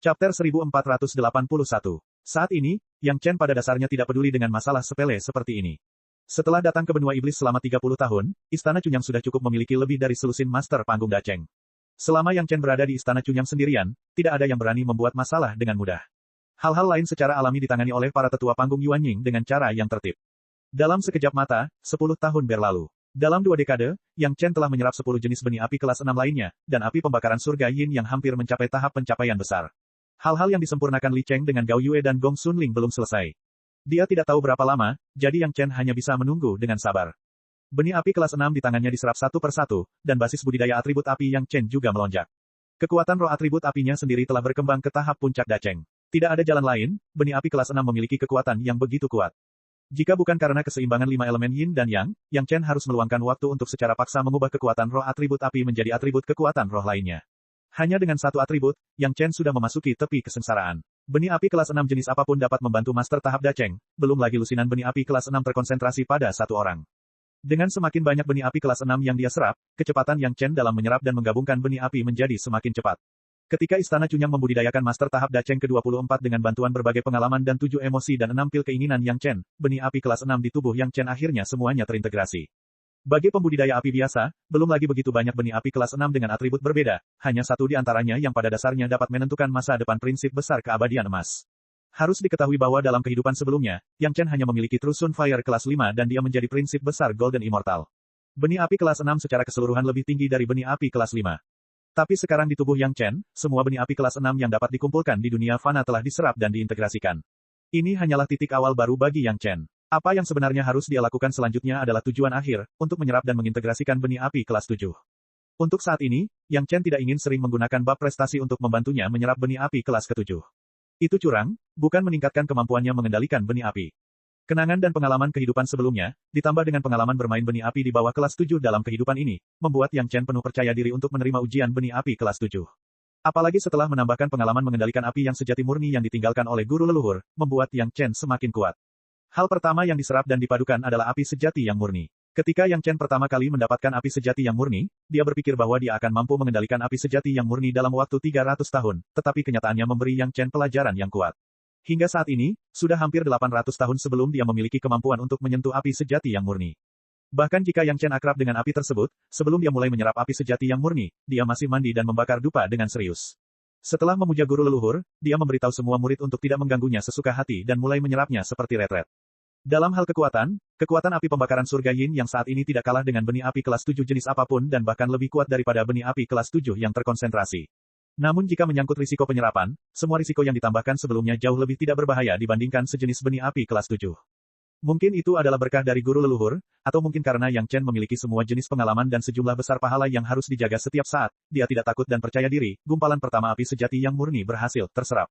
Chapter 1481. Saat ini, Yang Chen pada dasarnya tidak peduli dengan masalah sepele seperti ini. Setelah datang ke benua iblis selama 30 tahun, Istana Cunyang sudah cukup memiliki lebih dari selusin master panggung daceng. Selama Yang Chen berada di Istana Cunyang sendirian, tidak ada yang berani membuat masalah dengan mudah. Hal-hal lain secara alami ditangani oleh para tetua panggung Yuan Ying dengan cara yang tertib. Dalam sekejap mata, 10 tahun berlalu. Dalam 2 dekade, Yang Chen telah menyerap 10 jenis benih api kelas 6 lainnya, dan api pembakaran surga Yin yang hampir mencapai tahap pencapaian besar. Hal-hal yang disempurnakan Li Cheng dengan Gao Yue dan Gong Sunling belum selesai. Dia tidak tahu berapa lama, jadi Yang Chen hanya bisa menunggu dengan sabar. Benih api kelas 6 di tangannya diserap satu persatu, dan basis budidaya atribut api Yang Chen juga melonjak. Kekuatan roh atribut apinya sendiri telah berkembang ke tahap puncak daceng. Tidak ada jalan lain, benih api kelas 6 memiliki kekuatan yang begitu kuat. Jika bukan karena keseimbangan 5 elemen Yin dan Yang, Yang Chen harus meluangkan waktu untuk secara paksa mengubah kekuatan roh atribut api menjadi atribut kekuatan roh lainnya. Hanya dengan satu atribut, Yang Chen sudah memasuki tepi kesengsaraan. Benih api kelas 6 jenis apapun dapat membantu master tahap daceng, belum lagi lusinan benih api kelas 6 terkonsentrasi pada satu orang. Dengan semakin banyak benih api kelas 6 yang dia serap, kecepatan Yang Chen dalam menyerap dan menggabungkan benih api menjadi semakin cepat. Ketika Istana Cunyang membudidayakan master tahap daceng ke-24 dengan bantuan berbagai pengalaman dan 7 emosi dan 6 pil keinginan Yang Chen, benih api kelas 6 di tubuh Yang Chen akhirnya semuanya terintegrasi. Bagi pembudidaya api biasa, belum lagi begitu banyak benih api kelas 6 dengan atribut berbeda, hanya satu di antaranya yang pada dasarnya dapat menentukan masa depan prinsip besar keabadian emas. Harus diketahui bahwa dalam kehidupan sebelumnya, Yang Chen hanya memiliki True Sun Fire kelas 5 dan dia menjadi prinsip besar Golden Immortal. Benih api kelas 6 secara keseluruhan lebih tinggi dari benih api kelas 5. Tapi sekarang di tubuh Yang Chen, semua benih api kelas 6 yang dapat dikumpulkan di dunia fana telah diserap dan diintegrasikan. Ini hanyalah titik awal baru bagi Yang Chen. Apa yang sebenarnya harus dia lakukan selanjutnya adalah tujuan akhir, untuk menyerap dan mengintegrasikan benih api kelas 7. Untuk saat ini, Yang Chen tidak ingin sering menggunakan bab prestasi untuk membantunya menyerap benih api kelas ke-7. Itu curang, bukan meningkatkan kemampuannya mengendalikan benih api. Kenangan dan pengalaman kehidupan sebelumnya, ditambah dengan pengalaman bermain benih api di bawah kelas 7 dalam kehidupan ini, membuat Yang Chen penuh percaya diri untuk menerima ujian benih api kelas 7. Apalagi setelah menambahkan pengalaman mengendalikan api yang sejati murni yang ditinggalkan oleh guru leluhur, membuat Yang Chen semakin kuat. Hal pertama yang diserap dan dipadukan adalah api sejati yang murni. Ketika Yang Chen pertama kali mendapatkan api sejati yang murni, dia berpikir bahwa dia akan mampu mengendalikan api sejati yang murni dalam waktu 300 tahun, tetapi kenyataannya memberi Yang Chen pelajaran yang kuat. Hingga saat ini, sudah hampir 800 tahun sebelum dia memiliki kemampuan untuk menyentuh api sejati yang murni. Bahkan jika Yang Chen akrab dengan api tersebut, sebelum dia mulai menyerap api sejati yang murni, dia masih mandi dan membakar dupa dengan serius. Setelah memuja guru leluhur, dia memberitahu semua murid untuk tidak mengganggunya sesuka hati dan mulai menyerapnya seperti retret. Dalam hal kekuatan api pembakaran surga Yin yang saat ini tidak kalah dengan benih api kelas 7 jenis apapun dan bahkan lebih kuat daripada benih api kelas 7 yang terkonsentrasi. Namun jika menyangkut risiko penyerapan, semua risiko yang ditambahkan sebelumnya jauh lebih tidak berbahaya dibandingkan sejenis benih api kelas 7. Mungkin itu adalah berkah dari guru leluhur, atau mungkin karena Yang Chen memiliki semua jenis pengalaman dan sejumlah besar pahala yang harus dijaga setiap saat, dia tidak takut dan percaya diri, gumpalan pertama api sejati yang murni berhasil terserap.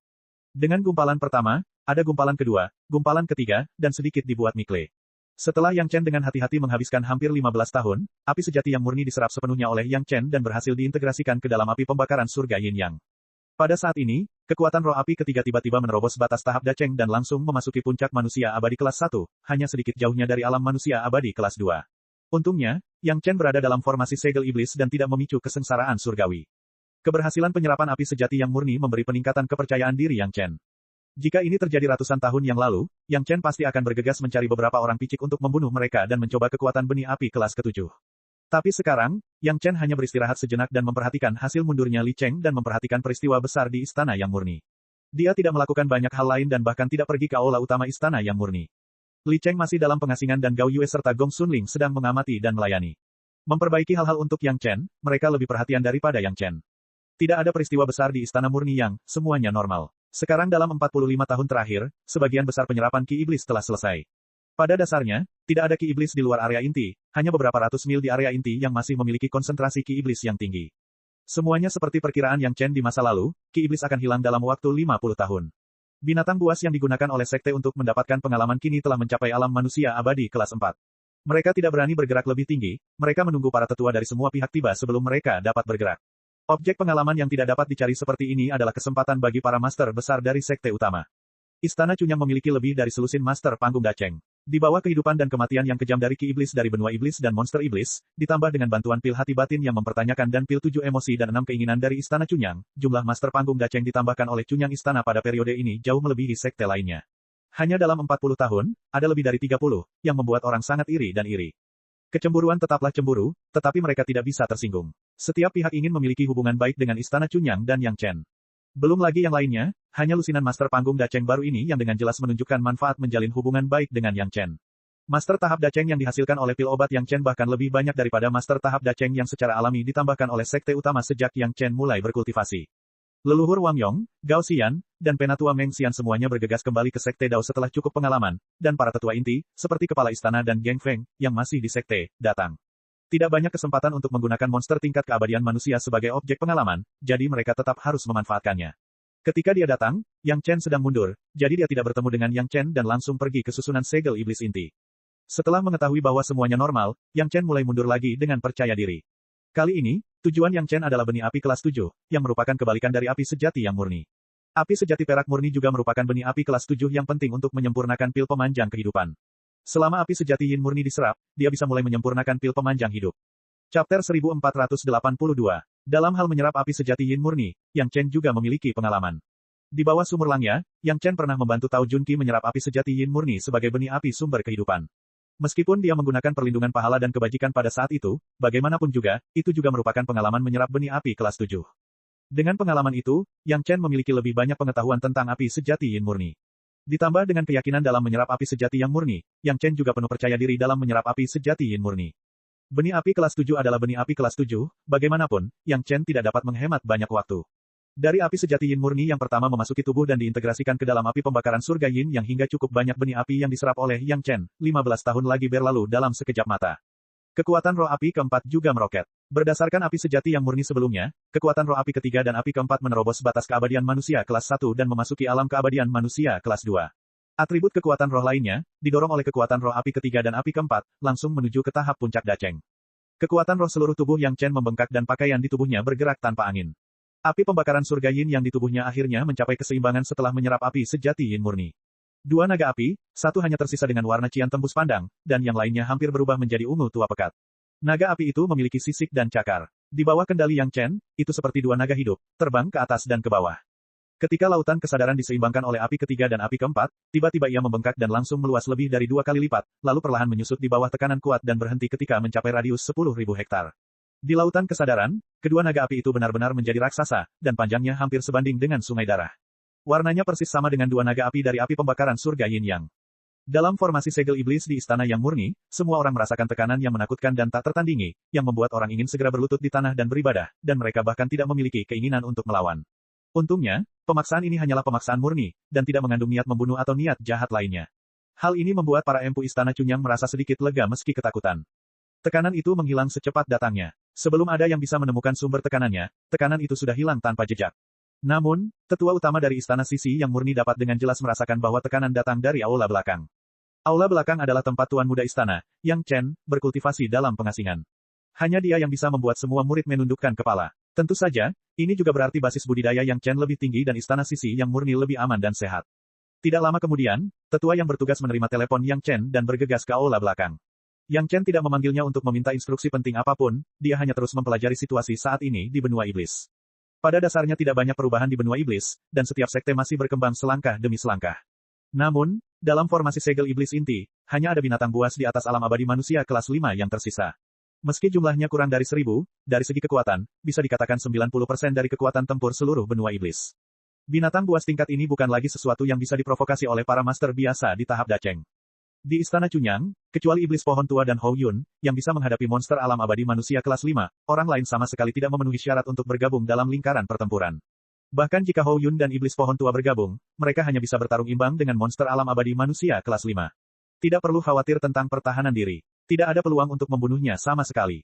Dengan gumpalan pertama, ada gumpalan kedua, gumpalan ketiga, dan sedikit dibuat Mikle. Setelah Yang Chen dengan hati-hati menghabiskan hampir 15 tahun, api sejati yang murni diserap sepenuhnya oleh Yang Chen dan berhasil diintegrasikan ke dalam api pembakaran surga Yin Yang. Pada saat ini, kekuatan roh api ketiga tiba-tiba menerobos batas tahap daceng dan langsung memasuki puncak manusia abadi kelas 1, hanya sedikit jauhnya dari alam manusia abadi kelas 2. Untungnya, Yang Chen berada dalam formasi segel iblis dan tidak memicu kesengsaraan surgawi. Keberhasilan penyerapan api sejati yang murni memberi peningkatan kepercayaan diri Yang Chen. Jika ini terjadi ratusan tahun yang lalu, Yang Chen pasti akan bergegas mencari beberapa orang picik untuk membunuh mereka dan mencoba kekuatan benih api kelas ke-7. Tapi sekarang, Yang Chen hanya beristirahat sejenak dan memperhatikan hasil mundurnya Li Cheng dan memperhatikan peristiwa besar di istana yang murni. Dia tidak melakukan banyak hal lain dan bahkan tidak pergi ke aula utama istana yang murni. Li Cheng masih dalam pengasingan dan Gao Yue serta Gong Sunling sedang mengamati dan melayani. Memperbaiki hal-hal untuk Yang Chen, mereka lebih perhatian daripada Yang Chen. Tidak ada peristiwa besar di istana murni yang, semuanya normal. Sekarang dalam 45 tahun terakhir, sebagian besar penyerapan ki iblis telah selesai. Pada dasarnya, tidak ada ki iblis di luar area inti, hanya beberapa ratus mil di area inti yang masih memiliki konsentrasi ki iblis yang tinggi. Semuanya seperti perkiraan Yang Chen di masa lalu, ki iblis akan hilang dalam waktu 50 tahun. Binatang buas yang digunakan oleh sekte untuk mendapatkan pengalaman kini telah mencapai alam manusia abadi kelas 4. Mereka tidak berani bergerak lebih tinggi, mereka menunggu para tetua dari semua pihak tiba sebelum mereka dapat bergerak. Objek pengalaman yang tidak dapat dicari seperti ini adalah kesempatan bagi para master besar dari sekte utama. Istana Cunyang memiliki lebih dari selusin master panggung daceng. Di bawah kehidupan dan kematian yang kejam dari Ki Iblis dari benua iblis dan monster iblis, ditambah dengan bantuan pil hati batin yang mempertanyakan dan pil 7 emosi dan 6 keinginan dari Istana Cunyang, jumlah master panggung Dacheng ditambahkan oleh Cunyang Istana pada periode ini jauh melebihi sekte lainnya. Hanya dalam 40 tahun, ada lebih dari 30, yang membuat orang sangat iri dan iri. Kecemburuan tetaplah cemburu, tetapi mereka tidak bisa tersinggung. Setiap pihak ingin memiliki hubungan baik dengan Istana Cunyang dan Yang Chen. Belum lagi yang lainnya, hanya lusinan master panggung Dacheng baru ini yang dengan jelas menunjukkan manfaat menjalin hubungan baik dengan Yang Chen. Master tahap Dacheng yang dihasilkan oleh pil obat Yang Chen bahkan lebih banyak daripada master tahap Dacheng yang secara alami ditambahkan oleh sekte utama sejak Yang Chen mulai berkultivasi. Leluhur Wang Yong, Gao Xian, dan penatua Meng Xian semuanya bergegas kembali ke sekte Dao setelah cukup pengalaman, dan para tetua inti, seperti kepala istana dan Geng Feng, yang masih di sekte, datang. Tidak banyak kesempatan untuk menggunakan monster tingkat keabadian manusia sebagai objek pengalaman, jadi mereka tetap harus memanfaatkannya. Ketika dia datang, Yang Chen sedang mundur, jadi dia tidak bertemu dengan Yang Chen dan langsung pergi ke susunan segel iblis inti. Setelah mengetahui bahwa semuanya normal, Yang Chen mulai mundur lagi dengan percaya diri. Kali ini, tujuan Yang Chen adalah benih api kelas 7, yang merupakan kebalikan dari api sejati yang murni. Api sejati perak murni juga merupakan benih api kelas 7 yang penting untuk menyempurnakan pil pemanjang kehidupan. Selama api sejati yin murni diserap, dia bisa mulai menyempurnakan pil pemanjang hidup. Chapter 1482. Dalam hal menyerap api sejati yin murni, Yang Chen juga memiliki pengalaman. Di bawah sumur Langya, Yang Chen pernah membantu Tao Junqi menyerap api sejati yin murni sebagai benih api sumber kehidupan. Meskipun dia menggunakan perlindungan pahala dan kebajikan pada saat itu, bagaimanapun juga, itu juga merupakan pengalaman menyerap benih api kelas 7. Dengan pengalaman itu, Yang Chen memiliki lebih banyak pengetahuan tentang api sejati yin murni. Ditambah dengan keyakinan dalam menyerap api sejati yang murni, Yang Chen juga penuh percaya diri dalam menyerap api sejati yin murni. Benih api kelas 7 adalah benih api kelas 7, bagaimanapun, Yang Chen tidak dapat menghemat banyak waktu. Dari api sejati yin murni yang pertama memasuki tubuh dan diintegrasikan ke dalam api pembakaran surga yin yang hingga cukup banyak benih api yang diserap oleh Yang Chen, 15 tahun lagi berlalu dalam sekejap mata. Kekuatan roh api keempat juga meroket. Berdasarkan api sejati yang murni sebelumnya, kekuatan roh api ketiga dan api keempat menerobos batas keabadian manusia kelas 1 dan memasuki alam keabadian manusia kelas 2. Atribut kekuatan roh lainnya, didorong oleh kekuatan roh api ketiga dan api keempat, langsung menuju ke tahap puncak Dacheng. Kekuatan roh seluruh tubuh Yang Chen membengkak dan pakaian di tubuhnya bergerak tanpa angin. Api pembakaran surga yin yang di tubuhnya akhirnya mencapai keseimbangan setelah menyerap api sejati yin murni. Dua naga api, satu hanya tersisa dengan warna cian tembus pandang, dan yang lainnya hampir berubah menjadi ungu tua pekat. Naga api itu memiliki sisik dan cakar. Di bawah kendali Yang Chen, itu seperti dua naga hidup, terbang ke atas dan ke bawah. Ketika lautan kesadaran diseimbangkan oleh api ketiga dan api keempat, tiba-tiba ia membengkak dan langsung meluas lebih dari 2 kali lipat, lalu perlahan menyusut di bawah tekanan kuat dan berhenti ketika mencapai radius 10.000 hektar. Di lautan kesadaran, kedua naga api itu benar-benar menjadi raksasa, dan panjangnya hampir sebanding dengan sungai darah. Warnanya persis sama dengan dua naga api dari api pembakaran surga Yin Yang. Dalam formasi segel iblis di istana yang murni, semua orang merasakan tekanan yang menakutkan dan tak tertandingi, yang membuat orang ingin segera berlutut di tanah dan beribadah, dan mereka bahkan tidak memiliki keinginan untuk melawan. Untungnya, pemaksaan ini hanyalah pemaksaan murni, dan tidak mengandung niat membunuh atau niat jahat lainnya. Hal ini membuat para empu istana Cunyang merasa sedikit lega meski ketakutan. Tekanan itu menghilang secepat datangnya. Sebelum ada yang bisa menemukan sumber tekanannya, tekanan itu sudah hilang tanpa jejak. Namun, tetua utama dari istana Sisi yang murni dapat dengan jelas merasakan bahwa tekanan datang dari aula belakang. Aula belakang adalah tempat tuan muda istana, Yang Chen, berkultivasi dalam pengasingan. Hanya dia yang bisa membuat semua murid menundukkan kepala. Tentu saja, ini juga berarti basis budidaya Yang Chen lebih tinggi dan istana Sisi yang murni lebih aman dan sehat. Tidak lama kemudian, tetua yang bertugas menerima telepon Yang Chen dan bergegas ke aula belakang. Yang Chen tidak memanggilnya untuk meminta instruksi penting apapun, dia hanya terus mempelajari situasi saat ini di benua iblis. Pada dasarnya tidak banyak perubahan di benua iblis, dan setiap sekte masih berkembang selangkah demi selangkah. Namun, dalam formasi segel iblis inti, hanya ada binatang buas di atas alam abadi manusia kelas 5 yang tersisa. Meski jumlahnya kurang dari 1000, dari segi kekuatan, bisa dikatakan 90% dari kekuatan tempur seluruh benua iblis. Binatang buas tingkat ini bukan lagi sesuatu yang bisa diprovokasi oleh para master biasa di tahap Dacheng. Di istana Cunyang, kecuali iblis pohon tua dan Hou Yun, yang bisa menghadapi monster alam abadi manusia kelas 5, orang lain sama sekali tidak memenuhi syarat untuk bergabung dalam lingkaran pertempuran. Bahkan jika Hou Yun dan iblis pohon tua bergabung, mereka hanya bisa bertarung imbang dengan monster alam abadi manusia kelas 5. Tidak perlu khawatir tentang pertahanan diri. Tidak ada peluang untuk membunuhnya sama sekali.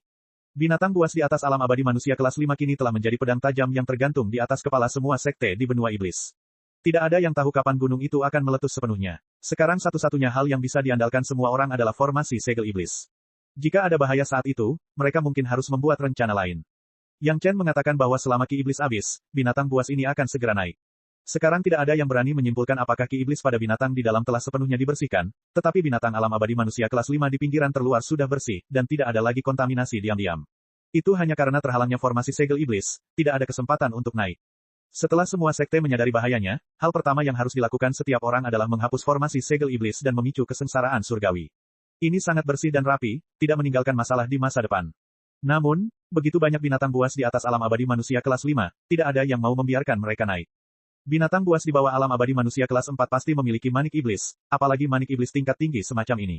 Binatang buas di atas alam abadi manusia kelas 5 kini telah menjadi pedang tajam yang tergantung di atas kepala semua sekte di benua iblis. Tidak ada yang tahu kapan gunung itu akan meletus sepenuhnya. Sekarang satu-satunya hal yang bisa diandalkan semua orang adalah formasi segel iblis. Jika ada bahaya saat itu, mereka mungkin harus membuat rencana lain. Yang Chen mengatakan bahwa selama ki iblis habis, binatang buas ini akan segera naik. Sekarang tidak ada yang berani menyimpulkan apakah ki iblis pada binatang di dalam telah sepenuhnya dibersihkan, tetapi binatang alam abadi manusia kelas 5 di pinggiran terluar sudah bersih, dan tidak ada lagi kontaminasi diam-diam. Itu hanya karena terhalangnya formasi segel iblis, tidak ada kesempatan untuk naik. Setelah semua sekte menyadari bahayanya, hal pertama yang harus dilakukan setiap orang adalah menghapus formasi segel iblis dan memicu kesengsaraan surgawi. Ini sangat bersih dan rapi, tidak meninggalkan masalah di masa depan. Namun, begitu banyak binatang buas di atas alam abadi manusia kelas 5, tidak ada yang mau membiarkan mereka naik. Binatang buas di bawah alam abadi manusia kelas 4 pasti memiliki manik iblis, apalagi manik iblis tingkat tinggi semacam ini.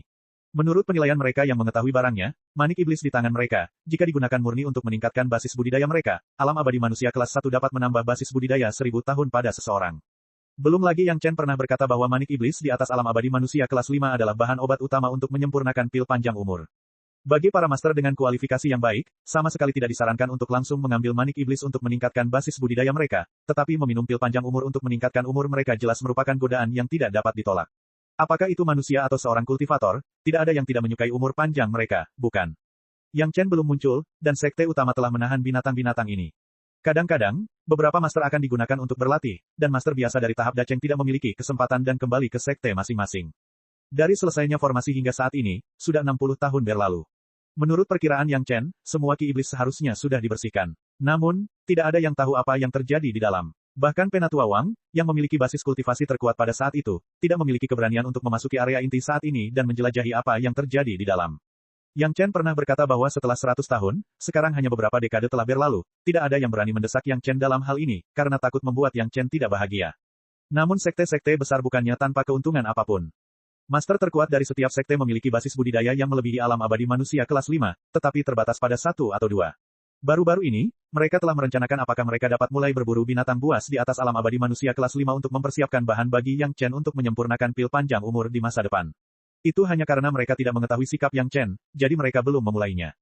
Menurut penilaian mereka yang mengetahui barangnya, manik iblis di tangan mereka, jika digunakan murni untuk meningkatkan basis budidaya mereka, alam abadi manusia kelas 1 dapat menambah basis budidaya 1000 tahun pada seseorang. Belum lagi Yang Chen pernah berkata bahwa manik iblis di atas alam abadi manusia kelas 5 adalah bahan obat utama untuk menyempurnakan pil panjang umur. Bagi para master dengan kualifikasi yang baik, sama sekali tidak disarankan untuk langsung mengambil manik iblis untuk meningkatkan basis budidaya mereka, tetapi meminum pil panjang umur untuk meningkatkan umur mereka jelas merupakan godaan yang tidak dapat ditolak. Apakah itu manusia atau seorang kultivator, tidak ada yang tidak menyukai umur panjang mereka, bukan? Yang Chen belum muncul, dan sekte utama telah menahan binatang-binatang ini. Kadang-kadang, beberapa master akan digunakan untuk berlatih, dan master biasa dari tahap Dacheng tidak memiliki kesempatan dan kembali ke sekte masing-masing. Dari selesainya formasi hingga saat ini, sudah 60 tahun berlalu. Menurut perkiraan Yang Chen, semua ki iblis seharusnya sudah dibersihkan. Namun, tidak ada yang tahu apa yang terjadi di dalam. Bahkan Penatua Wang, yang memiliki basis kultivasi terkuat pada saat itu, tidak memiliki keberanian untuk memasuki area inti saat ini dan menjelajahi apa yang terjadi di dalam. Yang Chen pernah berkata bahwa setelah 100 tahun, sekarang hanya beberapa dekade telah berlalu, tidak ada yang berani mendesak Yang Chen dalam hal ini, karena takut membuat Yang Chen tidak bahagia. Namun sekte-sekte besar bukannya tanpa keuntungan apapun. Master terkuat dari setiap sekte memiliki basis budidaya yang melebihi alam abadi manusia kelas 5, tetapi terbatas pada 1 atau 2. Baru-baru ini, mereka telah merencanakan apakah mereka dapat mulai berburu binatang buas di atas alam abadi manusia kelas 5 untuk mempersiapkan bahan bagi Yang Chen untuk menyempurnakan pil panjang umur di masa depan. Itu hanya karena mereka tidak mengetahui sikap Yang Chen, jadi mereka belum memulainya.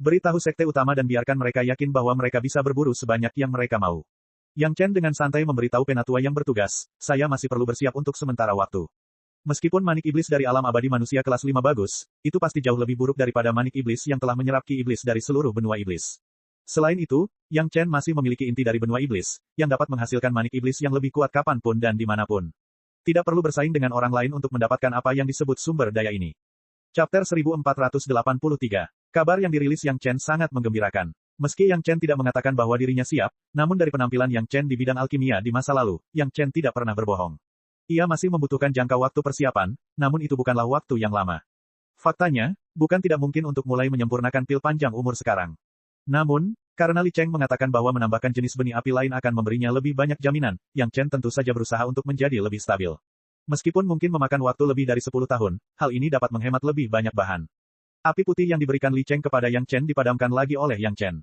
Beritahu sekte utama dan biarkan mereka yakin bahwa mereka bisa berburu sebanyak yang mereka mau. Yang Chen dengan santai memberitahu penatua yang bertugas, saya masih perlu bersiap untuk sementara waktu. Meskipun manik iblis dari alam abadi manusia kelas 5 bagus, itu pasti jauh lebih buruk daripada manik iblis yang telah menyerap ki iblis dari seluruh benua iblis. Selain itu, Yang Chen masih memiliki inti dari benua iblis, yang dapat menghasilkan manik iblis yang lebih kuat kapanpun dan dimanapun. Tidak perlu bersaing dengan orang lain untuk mendapatkan apa yang disebut sumber daya ini. Chapter 1483. Kabar yang dirilis Yang Chen sangat menggembirakan. Meski Yang Chen tidak mengatakan bahwa dirinya siap, namun dari penampilan Yang Chen di bidang alkimia di masa lalu, Yang Chen tidak pernah berbohong. Ia masih membutuhkan jangka waktu persiapan, namun itu bukanlah waktu yang lama. Faktanya, bukan tidak mungkin untuk mulai menyempurnakan pil panjang umur sekarang. Namun, karena Li Cheng mengatakan bahwa menambahkan jenis benih api lain akan memberinya lebih banyak jaminan, Yang Chen tentu saja berusaha untuk menjadi lebih stabil. Meskipun mungkin memakan waktu lebih dari 10 tahun, hal ini dapat menghemat lebih banyak bahan. Api putih yang diberikan Li Cheng kepada Yang Chen dipadamkan lagi oleh Yang Chen.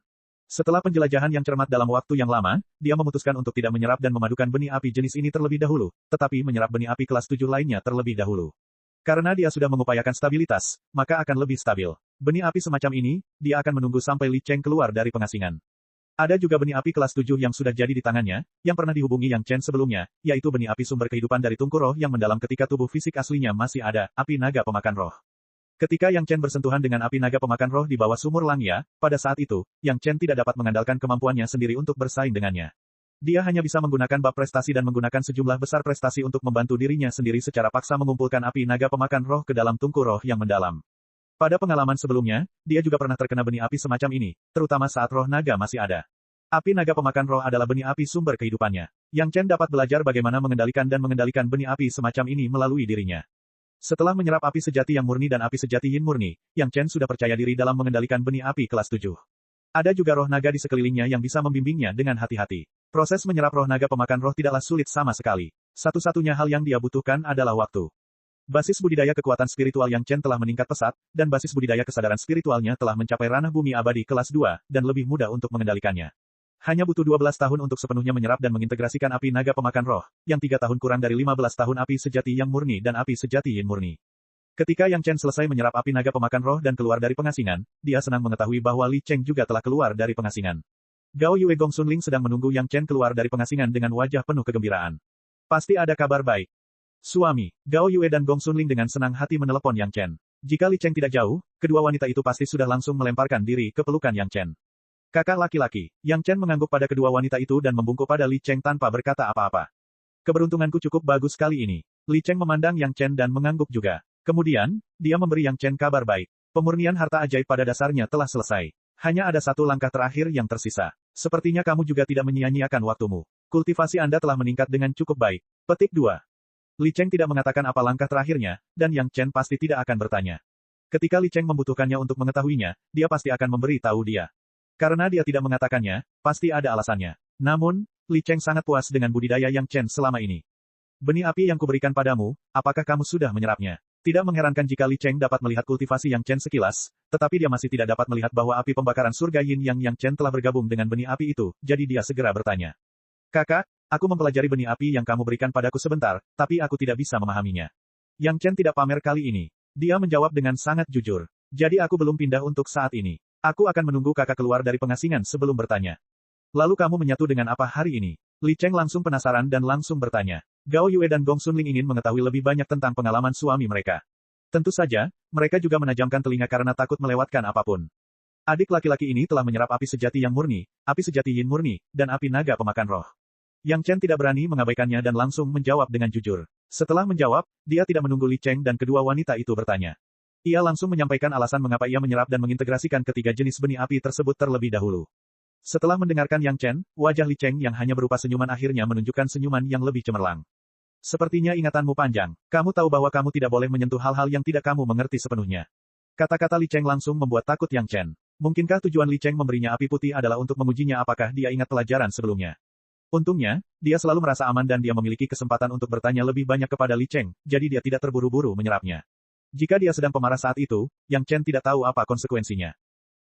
Setelah penjelajahan yang cermat dalam waktu yang lama, dia memutuskan untuk tidak menyerap dan memadukan benih api jenis ini terlebih dahulu, tetapi menyerap benih api kelas 7 lainnya terlebih dahulu. Karena dia sudah mengupayakan stabilitas, maka akan lebih stabil. Benih api semacam ini, dia akan menunggu sampai Li Cheng keluar dari pengasingan. Ada juga benih api kelas 7 yang sudah jadi di tangannya, yang pernah dihubungi Yang Chen sebelumnya, yaitu benih api sumber kehidupan dari tungku roh yang mendalam ketika tubuh fisik aslinya masih ada, api naga pemakan roh. Ketika Yang Chen bersentuhan dengan api naga pemakan roh di bawah sumur Langya, pada saat itu, Yang Chen tidak dapat mengandalkan kemampuannya sendiri untuk bersaing dengannya. Dia hanya bisa menggunakan bab prestasi dan menggunakan sejumlah besar prestasi untuk membantu dirinya sendiri secara paksa mengumpulkan api naga pemakan roh ke dalam tungku roh yang mendalam. Pada pengalaman sebelumnya, dia juga pernah terkena benih api semacam ini, terutama saat roh naga masih ada. Api naga pemakan roh adalah benih api sumber kehidupannya. Yang Chen dapat belajar bagaimana mengendalikan benih api semacam ini melalui dirinya. Setelah menyerap api sejati yang murni dan api sejati yin murni, Yang Chen sudah percaya diri dalam mengendalikan benih api kelas 7. Ada juga roh naga di sekelilingnya yang bisa membimbingnya dengan hati-hati. Proses menyerap roh naga pemakan roh tidaklah sulit sama sekali. Satu-satunya hal yang dia butuhkan adalah waktu. Basis budidaya kekuatan spiritual Yang Chen telah meningkat pesat, dan basis budidaya kesadaran spiritualnya telah mencapai ranah bumi abadi kelas 2, dan lebih mudah untuk mengendalikannya. Hanya butuh 12 tahun untuk sepenuhnya menyerap dan mengintegrasikan api naga pemakan roh, yang 3 tahun kurang dari 15 tahun api sejati yang murni dan api sejati yin murni. Ketika Yang Chen selesai menyerap api naga pemakan roh dan keluar dari pengasingan, dia senang mengetahui bahwa Li Cheng juga telah keluar dari pengasingan. Gao Yue Gong Sunling sedang menunggu Yang Chen keluar dari pengasingan dengan wajah penuh kegembiraan. Pasti ada kabar baik. Suami, Gao Yue dan Gong Sunling dengan senang hati menelepon Yang Chen. Jika Li Cheng tidak jauh, kedua wanita itu pasti sudah langsung melemparkan diri ke pelukan Yang Chen. Kakak laki-laki, Yang Chen mengangguk pada kedua wanita itu dan membungkuk pada Li Cheng tanpa berkata apa-apa. Keberuntunganku cukup bagus kali ini. Li Cheng memandang Yang Chen dan mengangguk juga. Kemudian, dia memberi Yang Chen kabar baik. Pemurnian harta ajaib pada dasarnya telah selesai. Hanya ada satu langkah terakhir yang tersisa. Sepertinya kamu juga tidak menyia-nyiakan waktumu. Kultivasi Anda telah meningkat dengan cukup baik. Petik 2. Li Cheng tidak mengatakan apa langkah terakhirnya, dan Yang Chen pasti tidak akan bertanya. Ketika Li Cheng membutuhkannya untuk mengetahuinya, dia pasti akan memberi tahu dia. Karena dia tidak mengatakannya, pasti ada alasannya. Namun, Li Cheng sangat puas dengan budidaya Yang Chen selama ini. Benih api yang kuberikan padamu, apakah kamu sudah menyerapnya? Tidak mengherankan jika Li Cheng dapat melihat kultivasi Yang Chen sekilas, tetapi dia masih tidak dapat melihat bahwa api pembakaran surga Yin Yang Chen telah bergabung dengan benih api itu, jadi dia segera bertanya. Kakak, aku mempelajari benih api yang kamu berikan padaku sebentar, tapi aku tidak bisa memahaminya. Yang Chen tidak pamer kali ini. Dia menjawab dengan sangat jujur. Jadi aku belum pindah untuk saat ini. Aku akan menunggu kakak keluar dari pengasingan sebelum bertanya. Lalu kamu menyatu dengan apa hari ini? Li Cheng langsung penasaran dan langsung bertanya. Gao Yue dan Gong Sunling ingin mengetahui lebih banyak tentang pengalaman suami mereka. Tentu saja, mereka juga menajamkan telinga karena takut melewatkan apapun. Adik laki-laki ini telah menyerap api sejati yang murni, api sejati Yin murni, dan api naga pemakan roh. Yang Chen tidak berani mengabaikannya dan langsung menjawab dengan jujur. Setelah menjawab, dia tidak menunggu Li Cheng dan kedua wanita itu bertanya. Ia langsung menyampaikan alasan mengapa ia menyerap dan mengintegrasikan ketiga jenis benih api tersebut terlebih dahulu. Setelah mendengarkan Yang Chen, wajah Li Cheng yang hanya berupa senyuman akhirnya menunjukkan senyuman yang lebih cemerlang. Sepertinya ingatanmu panjang. Kamu tahu bahwa kamu tidak boleh menyentuh hal-hal yang tidak kamu mengerti sepenuhnya. Kata-kata Li Cheng langsung membuat takut Yang Chen. Mungkinkah tujuan Li Cheng memberinya api putih adalah untuk mengujinya apakah dia ingat pelajaran sebelumnya? Untungnya, dia selalu merasa aman dan dia memiliki kesempatan untuk bertanya lebih banyak kepada Li Cheng, jadi dia tidak terburu-buru menyerapnya. Jika dia sedang pemarah saat itu, Yang Chen tidak tahu apa konsekuensinya.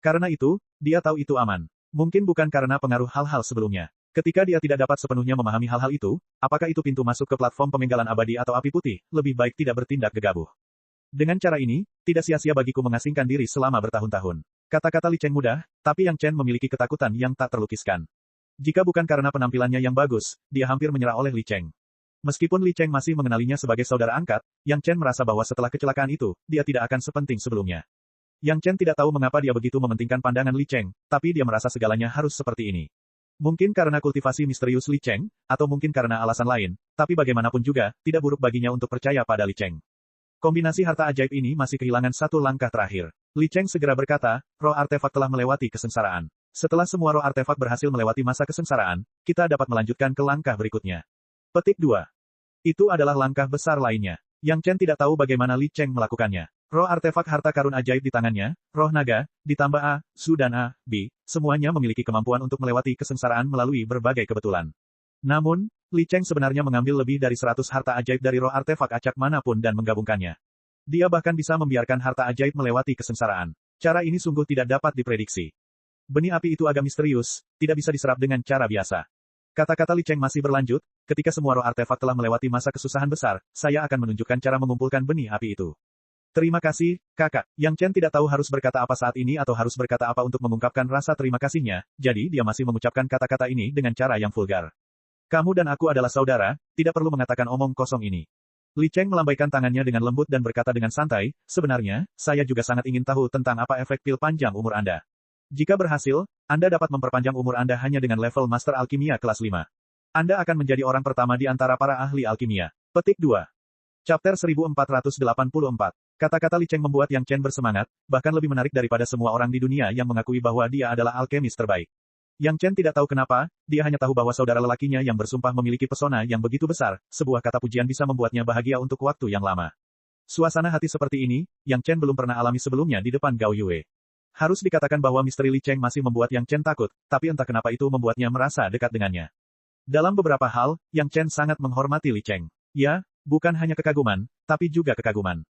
Karena itu, dia tahu itu aman. Mungkin bukan karena pengaruh hal-hal sebelumnya. Ketika dia tidak dapat sepenuhnya memahami hal-hal itu, apakah itu pintu masuk ke platform pemenggalan abadi atau api putih, lebih baik tidak bertindak gegabah. Dengan cara ini, tidak sia-sia bagiku mengasingkan diri selama bertahun-tahun. Kata-kata Li Cheng mudah, tapi Yang Chen memiliki ketakutan yang tak terlukiskan. Jika bukan karena penampilannya yang bagus, dia hampir menyerah oleh Li Cheng. Meskipun Li Cheng masih mengenalinya sebagai saudara angkat, Yang Chen merasa bahwa setelah kecelakaan itu, dia tidak akan sepenting sebelumnya. Yang Chen tidak tahu mengapa dia begitu mementingkan pandangan Li Cheng, tapi dia merasa segalanya harus seperti ini. Mungkin karena kultivasi misterius Li Cheng, atau mungkin karena alasan lain, tapi bagaimanapun juga, tidak buruk baginya untuk percaya pada Li Cheng. Kombinasi harta ajaib ini masih kehilangan satu langkah terakhir. Li Cheng segera berkata, roh artefak telah melewati kesengsaraan. Setelah semua roh artefak berhasil melewati masa kesengsaraan, kita dapat melanjutkan ke langkah berikutnya. Petik 2. Itu adalah langkah besar lainnya. Yang Chen tidak tahu bagaimana Li Cheng melakukannya. Roh artefak harta karun ajaib di tangannya, roh naga, ditambah A, Su dan A, B, semuanya memiliki kemampuan untuk melewati kesengsaraan melalui berbagai kebetulan. Namun, Li Cheng sebenarnya mengambil lebih dari 100 harta ajaib dari roh artefak acak manapun dan menggabungkannya. Dia bahkan bisa membiarkan harta ajaib melewati kesengsaraan. Cara ini sungguh tidak dapat diprediksi. Benih api itu agak misterius, tidak bisa diserap dengan cara biasa. Kata-kata Li Cheng masih berlanjut, ketika semua roh artefak telah melewati masa kesusahan besar, saya akan menunjukkan cara mengumpulkan benih api itu. Terima kasih, kakak. Yang Chen tidak tahu harus berkata apa saat ini atau harus berkata apa untuk mengungkapkan rasa terima kasihnya, jadi dia masih mengucapkan kata-kata ini dengan cara yang vulgar. Kamu dan aku adalah saudara, tidak perlu mengatakan omong kosong ini. Li Cheng melambaikan tangannya dengan lembut dan berkata dengan santai, sebenarnya, saya juga sangat ingin tahu tentang apa efek pil panjang umur Anda. Jika berhasil, Anda dapat memperpanjang umur Anda hanya dengan level Master Alkimia kelas 5. Anda akan menjadi orang pertama di antara para ahli alkimia. Petik 2. Chapter 1484. Kata-kata Li Cheng membuat Yang Chen bersemangat, bahkan lebih menarik daripada semua orang di dunia yang mengakui bahwa dia adalah alkemis terbaik. Yang Chen tidak tahu kenapa, dia hanya tahu bahwa saudara lelakinya yang bersumpah memiliki pesona yang begitu besar, sebuah kata pujian bisa membuatnya bahagia untuk waktu yang lama. Suasana hati seperti ini, Yang Chen belum pernah alami sebelumnya di depan Gao Yue. Harus dikatakan bahwa misteri Li Cheng masih membuat Yang Chen takut, tapi entah kenapa itu membuatnya merasa dekat dengannya. Dalam beberapa hal, Yang Chen sangat menghormati Li Cheng. Ya, bukan hanya kekaguman, tapi juga kekaguman.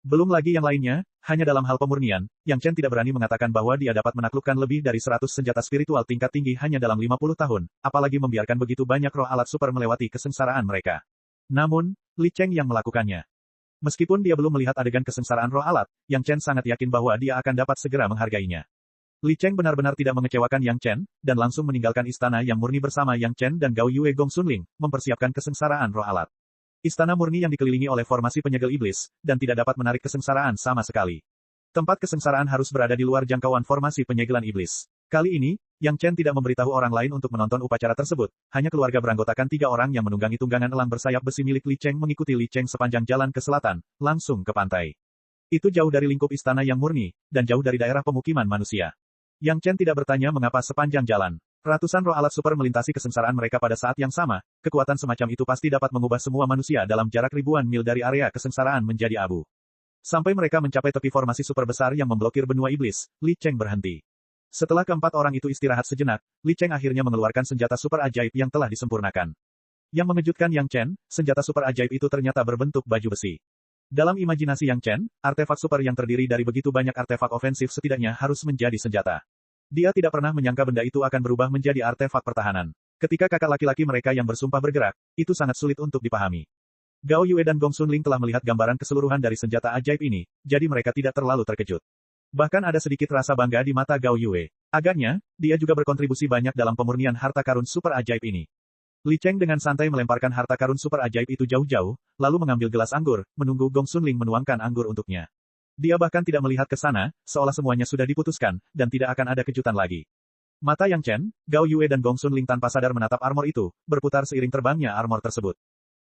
Belum lagi yang lainnya, hanya dalam hal pemurnian, Yang Chen tidak berani mengatakan bahwa dia dapat menaklukkan lebih dari 100 senjata spiritual tingkat tinggi hanya dalam 50 tahun, apalagi membiarkan begitu banyak roh alat super melewati kesengsaraan mereka. Namun, Li Cheng yang melakukannya. Meskipun dia belum melihat adegan kesengsaraan roh alat, Yang Chen sangat yakin bahwa dia akan dapat segera menghargainya. Li Cheng benar-benar tidak mengecewakan Yang Chen, dan langsung meninggalkan istana yang murni bersama Yang Chen dan Gao Yue Gong Sunling, mempersiapkan kesengsaraan roh alat. Istana murni yang dikelilingi oleh formasi penyegel iblis, dan tidak dapat menarik kesengsaraan sama sekali. Tempat kesengsaraan harus berada di luar jangkauan formasi penyegelan iblis. Kali ini, Yang Chen tidak memberitahu orang lain untuk menonton upacara tersebut, hanya keluarga beranggotakan 3 orang yang menunggangi tunggangan elang bersayap besi milik Li Cheng mengikuti Li Cheng sepanjang jalan ke selatan, langsung ke pantai. Itu jauh dari lingkup istana yang murni, dan jauh dari daerah pemukiman manusia. Yang Chen tidak bertanya mengapa sepanjang jalan. Ratusan roh alat super melintasi kesengsaraan mereka pada saat yang sama, kekuatan semacam itu pasti dapat mengubah semua manusia dalam jarak ribuan mil dari area kesengsaraan menjadi abu. Sampai mereka mencapai tepi formasi super besar yang memblokir benua iblis, Li Cheng berhenti. Setelah keempat orang itu istirahat sejenak, Li Cheng akhirnya mengeluarkan senjata super ajaib yang telah disempurnakan. Yang mengejutkan Yang Chen, senjata super ajaib itu ternyata berbentuk baju besi. Dalam imajinasi Yang Chen, artefak super yang terdiri dari begitu banyak artefak ofensif setidaknya harus menjadi senjata. Dia tidak pernah menyangka benda itu akan berubah menjadi artefak pertahanan. Ketika kakak laki-laki mereka yang bersumpah bergerak, itu sangat sulit untuk dipahami. Gao Yue dan Gong Xunling telah melihat gambaran keseluruhan dari senjata ajaib ini, jadi mereka tidak terlalu terkejut. Bahkan ada sedikit rasa bangga di mata Gao Yue. Agaknya, dia juga berkontribusi banyak dalam pemurnian harta karun super ajaib ini. Li Cheng dengan santai melemparkan harta karun super ajaib itu jauh-jauh, lalu mengambil gelas anggur, menunggu Gong Xunling menuangkan anggur untuknya. Dia bahkan tidak melihat ke sana, seolah semuanya sudah diputuskan, dan tidak akan ada kejutan lagi. Mata Yang Chen, Gao Yue dan Gong Xunling tanpa sadar menatap armor itu, berputar seiring terbangnya armor tersebut.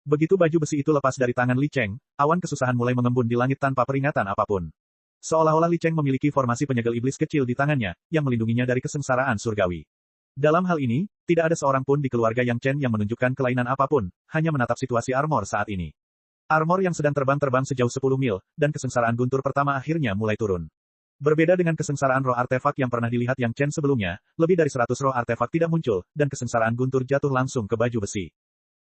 Begitu baju besi itu lepas dari tangan Li Cheng, awan kesusahan mulai mengembun di langit tanpa peringatan apapun. Seolah-olah Li Cheng memiliki formasi penyegel iblis kecil di tangannya, yang melindunginya dari kesengsaraan surgawi. Dalam hal ini, tidak ada seorang pun di keluarga Yang Chen yang menunjukkan kelainan apapun, hanya menatap situasi armor saat ini. Armor yang sedang terbang sejauh 10 mil, dan kesengsaraan guntur pertama akhirnya mulai turun. Berbeda dengan kesengsaraan roh artefak yang pernah dilihat Yang Chen sebelumnya, lebih dari 100 roh artefak tidak muncul, dan kesengsaraan guntur jatuh langsung ke baju besi.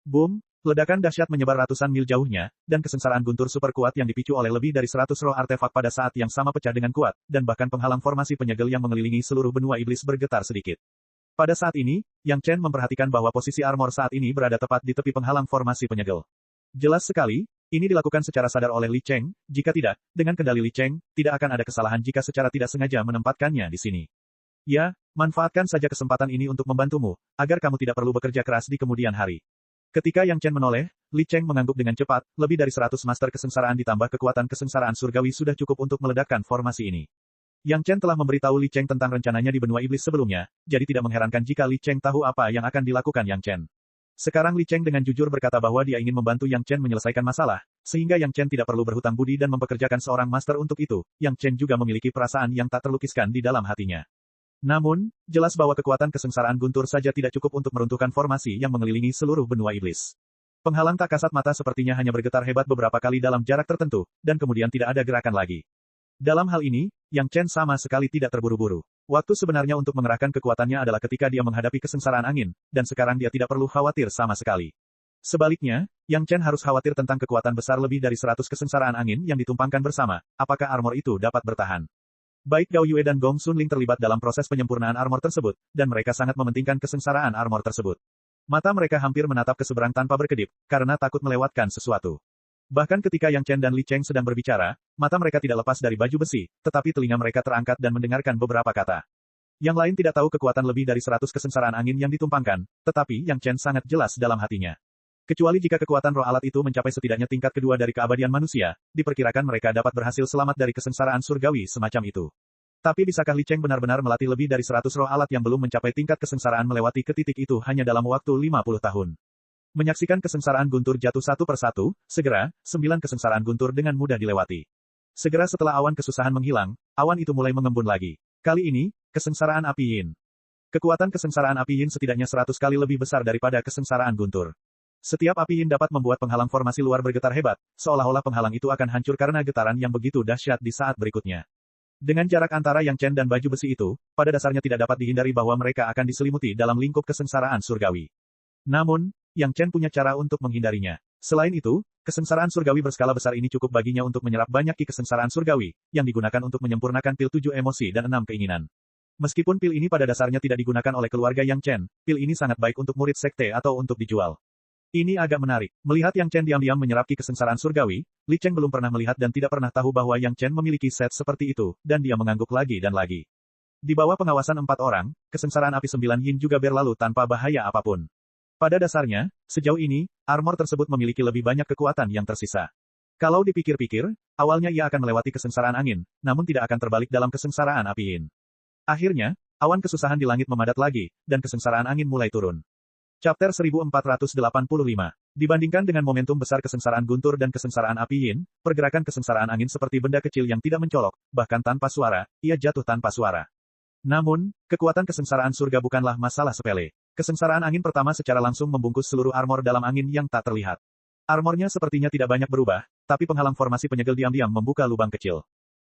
Boom! Ledakan dahsyat menyebar ratusan mil jauhnya, dan kesengsaraan guntur super kuat yang dipicu oleh lebih dari 100 roh artefak pada saat yang sama pecah dengan kuat, dan bahkan penghalang formasi penyegel yang mengelilingi seluruh benua iblis bergetar sedikit. Pada saat ini, Yang Chen memperhatikan bahwa posisi armor saat ini berada tepat di tepi penghalang formasi penyegel. Jelas sekali, ini dilakukan secara sadar oleh Li Cheng, jika tidak, dengan kendali Li Cheng, tidak akan ada kesalahan jika secara tidak sengaja menempatkannya di sini. Ya, manfaatkan saja kesempatan ini untuk membantumu, agar kamu tidak perlu bekerja keras di kemudian hari. Ketika Yang Chen menoleh, Li Cheng mengangguk dengan cepat, lebih dari 100 master kesengsaraan ditambah kekuatan kesengsaraan surgawi sudah cukup untuk meledakkan formasi ini. Yang Chen telah memberitahu Li Cheng tentang rencananya di benua iblis sebelumnya, jadi tidak mengherankan jika Li Cheng tahu apa yang akan dilakukan Yang Chen. Sekarang Li Cheng dengan jujur berkata bahwa dia ingin membantu Yang Chen menyelesaikan masalah, sehingga Yang Chen tidak perlu berhutang budi dan mempekerjakan seorang master untuk itu. Yang Chen juga memiliki perasaan yang tak terlukiskan di dalam hatinya. Namun, jelas bahwa kekuatan kesengsaraan guntur saja tidak cukup untuk meruntuhkan formasi yang mengelilingi seluruh benua iblis. Penghalang tak kasat mata sepertinya hanya bergetar hebat beberapa kali dalam jarak tertentu, dan kemudian tidak ada gerakan lagi. Dalam hal ini, Yang Chen sama sekali tidak terburu-buru. Waktu sebenarnya untuk mengerahkan kekuatannya adalah ketika dia menghadapi kesengsaraan angin, dan sekarang dia tidak perlu khawatir sama sekali. Sebaliknya, Yang Chen harus khawatir tentang kekuatan besar lebih dari 100 kesengsaraan angin yang ditumpangkan bersama, apakah armor itu dapat bertahan. Baik Gao Yue dan Gong Xunling terlibat dalam proses penyempurnaan armor tersebut, dan mereka sangat mementingkan kesengsaraan armor tersebut. Mata mereka hampir menatap ke seberang tanpa berkedip, karena takut melewatkan sesuatu. Bahkan ketika Yang Chen dan Li Cheng sedang berbicara, mata mereka tidak lepas dari baju besi, tetapi telinga mereka terangkat dan mendengarkan beberapa kata. Yang lain tidak tahu kekuatan lebih dari 100 kesengsaraan angin yang ditumpangkan, tetapi Yang Chen sangat jelas dalam hatinya. Kecuali jika kekuatan roh alat itu mencapai setidaknya tingkat kedua dari keabadian manusia, diperkirakan mereka dapat berhasil selamat dari kesengsaraan surgawi semacam itu. Tapi bisakah Li Cheng benar-benar melatih lebih dari 100 roh alat yang belum mencapai tingkat kesengsaraan melewati ke titik itu hanya dalam waktu 50 tahun? Menyaksikan kesengsaraan guntur jatuh satu persatu, segera, 9 kesengsaraan guntur dengan mudah dilewati. Segera setelah awan kesusahan menghilang, awan itu mulai mengembun lagi. Kali ini, kesengsaraan api yin. Kekuatan kesengsaraan api yin setidaknya 100 kali lebih besar daripada kesengsaraan guntur. Setiap api yin dapat membuat penghalang formasi luar bergetar hebat, seolah-olah penghalang itu akan hancur karena getaran yang begitu dahsyat di saat berikutnya. Dengan jarak antara Yang Chen dan baju besi itu, pada dasarnya tidak dapat dihindari bahwa mereka akan diselimuti dalam lingkup kesengsaraan surgawi. Namun, Yang Chen punya cara untuk menghindarinya. Selain itu, kesengsaraan surgawi berskala besar ini cukup baginya untuk menyerap banyak ki kesengsaraan surgawi, yang digunakan untuk menyempurnakan pil 7 emosi dan 6 keinginan. Meskipun pil ini pada dasarnya tidak digunakan oleh keluarga Yang Chen, pil ini sangat baik untuk murid sekte atau untuk dijual. Ini agak menarik. Melihat Yang Chen diam-diam menyerap ki kesengsaraan surgawi, Li Cheng belum pernah melihat dan tidak pernah tahu bahwa Yang Chen memiliki set seperti itu, dan dia mengangguk lagi dan lagi. Di bawah pengawasan 4 orang, kesengsaraan api 9 yin juga berlalu tanpa bahaya apapun. Pada dasarnya, sejauh ini, armor tersebut memiliki lebih banyak kekuatan yang tersisa. Kalau dipikir-pikir, awalnya ia akan melewati kesengsaraan angin, namun tidak akan terbalik dalam kesengsaraan api yin. Akhirnya, awan kesusahan di langit memadat lagi, dan kesengsaraan angin mulai turun. Chapter 1485. Dibandingkan dengan momentum besar kesengsaraan guntur dan kesengsaraan api yin, pergerakan kesengsaraan angin seperti benda kecil yang tidak mencolok, bahkan tanpa suara, ia jatuh tanpa suara. Namun, kekuatan kesengsaraan surga bukanlah masalah sepele. Kesengsaraan angin pertama secara langsung membungkus seluruh armor dalam angin yang tak terlihat. Armornya sepertinya tidak banyak berubah, tapi penghalang formasi penyegel diam-diam membuka lubang kecil.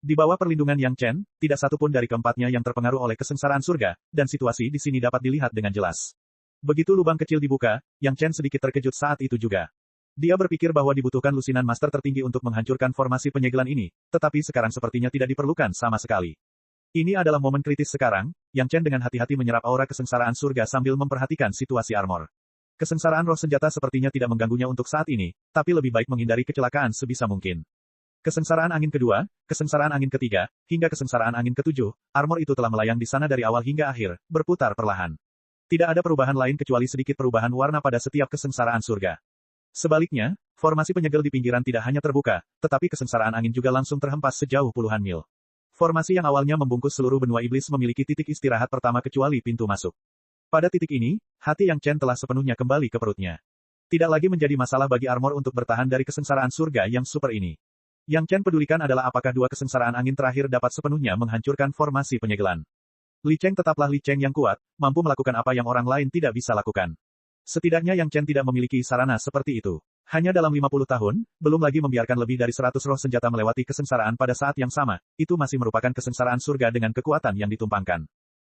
Di bawah perlindungan Yang Chen, tidak satu pun dari keempatnya yang terpengaruh oleh kesengsaraan surga, dan situasi di sini dapat dilihat dengan jelas. Begitu lubang kecil dibuka, Yang Chen sedikit terkejut saat itu juga. Dia berpikir bahwa dibutuhkan lusinan master tertinggi untuk menghancurkan formasi penyegelan ini, tetapi sekarang sepertinya tidak diperlukan sama sekali. Ini adalah momen kritis sekarang, Yang Chen dengan hati-hati menyerap aura kesengsaraan surga sambil memperhatikan situasi armor. Kesengsaraan roh senjata sepertinya tidak mengganggunya untuk saat ini, tapi lebih baik menghindari kecelakaan sebisa mungkin. Kesengsaraan angin kedua, kesengsaraan angin ketiga, hingga kesengsaraan angin ketujuh, armor itu telah melayang di sana dari awal hingga akhir, berputar perlahan. Tidak ada perubahan lain kecuali sedikit perubahan warna pada setiap kesengsaraan surga. Sebaliknya, formasi penyegel di pinggiran tidak hanya terbuka, tetapi kesengsaraan angin juga langsung terhempas sejauh puluhan mil. Formasi yang awalnya membungkus seluruh benua iblis memiliki titik istirahat pertama kecuali pintu masuk. Pada titik ini, hati Yang Chen telah sepenuhnya kembali ke perutnya. Tidak lagi menjadi masalah bagi armor untuk bertahan dari kesengsaraan surga yang super ini. Yang Chen pedulikan adalah apakah dua kesengsaraan angin terakhir dapat sepenuhnya menghancurkan formasi penyegelan. Li Cheng tetaplah Li Cheng yang kuat, mampu melakukan apa yang orang lain tidak bisa lakukan. Setidaknya Yang Chen tidak memiliki sarana seperti itu. Hanya dalam 50 tahun, belum lagi membiarkan lebih dari 100 roh senjata melewati kesengsaraan pada saat yang sama, itu masih merupakan kesengsaraan surga dengan kekuatan yang ditumpangkan.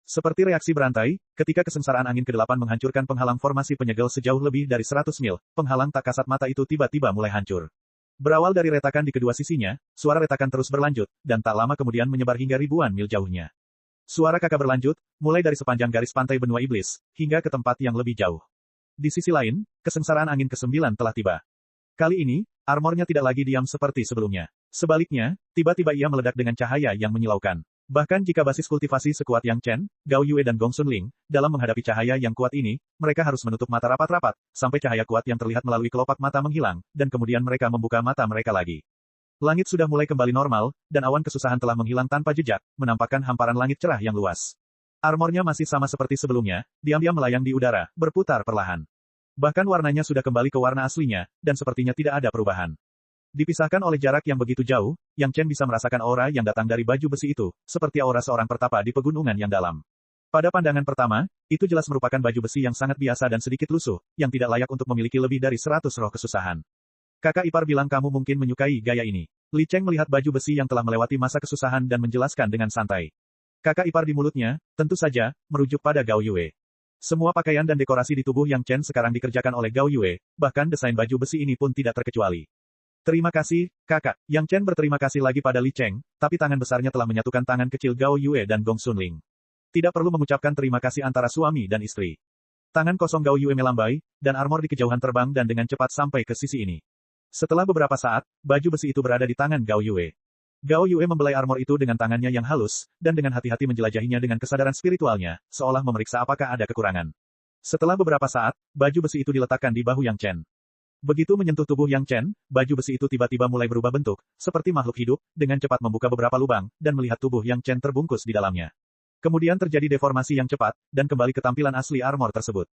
Seperti reaksi berantai, ketika kesengsaraan angin ke-8 menghancurkan penghalang formasi penyegel sejauh lebih dari 100 mil, penghalang tak kasat mata itu tiba-tiba mulai hancur. Berawal dari retakan di kedua sisinya, suara retakan terus berlanjut, dan tak lama kemudian menyebar hingga ribuan mil jauhnya. Suara kakak berlanjut, mulai dari sepanjang garis pantai benua iblis, hingga ke tempat yang lebih jauh. Di sisi lain, kesengsaraan angin ke-9 telah tiba. Kali ini, armornya tidak lagi diam seperti sebelumnya. Sebaliknya, tiba-tiba ia meledak dengan cahaya yang menyilaukan. Bahkan jika basis kultivasi sekuat Yang Chen, Gao Yue dan Gong Sunling, dalam menghadapi cahaya yang kuat ini, mereka harus menutup mata rapat-rapat, sampai cahaya kuat yang terlihat melalui kelopak mata menghilang, dan kemudian mereka membuka mata mereka lagi. Langit sudah mulai kembali normal, dan awan kesusahan telah menghilang tanpa jejak, menampakkan hamparan langit cerah yang luas. Armornya masih sama seperti sebelumnya, diam-diam melayang di udara, berputar perlahan. Bahkan warnanya sudah kembali ke warna aslinya, dan sepertinya tidak ada perubahan. Dipisahkan oleh jarak yang begitu jauh, Yang Chen bisa merasakan aura yang datang dari baju besi itu, seperti aura seorang pertapa di pegunungan yang dalam. Pada pandangan pertama, itu jelas merupakan baju besi yang sangat biasa dan sedikit lusuh, yang tidak layak untuk memiliki lebih dari 100 roh kesusahan. Kakak ipar bilang kamu mungkin menyukai gaya ini. Li Cheng melihat baju besi yang telah melewati masa kesusahan dan menjelaskan dengan santai. Kakak ipar di mulutnya, tentu saja, merujuk pada Gao Yue. Semua pakaian dan dekorasi di tubuh Yang Chen sekarang dikerjakan oleh Gao Yue, bahkan desain baju besi ini pun tidak terkecuali. Terima kasih, kakak. Yang Chen berterima kasih lagi pada Li Cheng, tapi tangan besarnya telah menyatukan tangan kecil Gao Yue dan Gong Sunling. Tidak perlu mengucapkan terima kasih antara suami dan istri. Tangan kosong Gao Yue melambai, dan armor di kejauhan terbang dan dengan cepat sampai ke sisi ini. Setelah beberapa saat, baju besi itu berada di tangan Gao Yue. Gao Yue membelai armor itu dengan tangannya yang halus, dan dengan hati-hati menjelajahinya dengan kesadaran spiritualnya, seolah memeriksa apakah ada kekurangan. Setelah beberapa saat, baju besi itu diletakkan di bahu Yang Chen. Begitu menyentuh tubuh Yang Chen, baju besi itu tiba-tiba mulai berubah bentuk, seperti makhluk hidup, dengan cepat membuka beberapa lubang, dan melihat tubuh Yang Chen terbungkus di dalamnya. Kemudian terjadi deformasi yang cepat, dan kembali ke tampilan asli armor tersebut.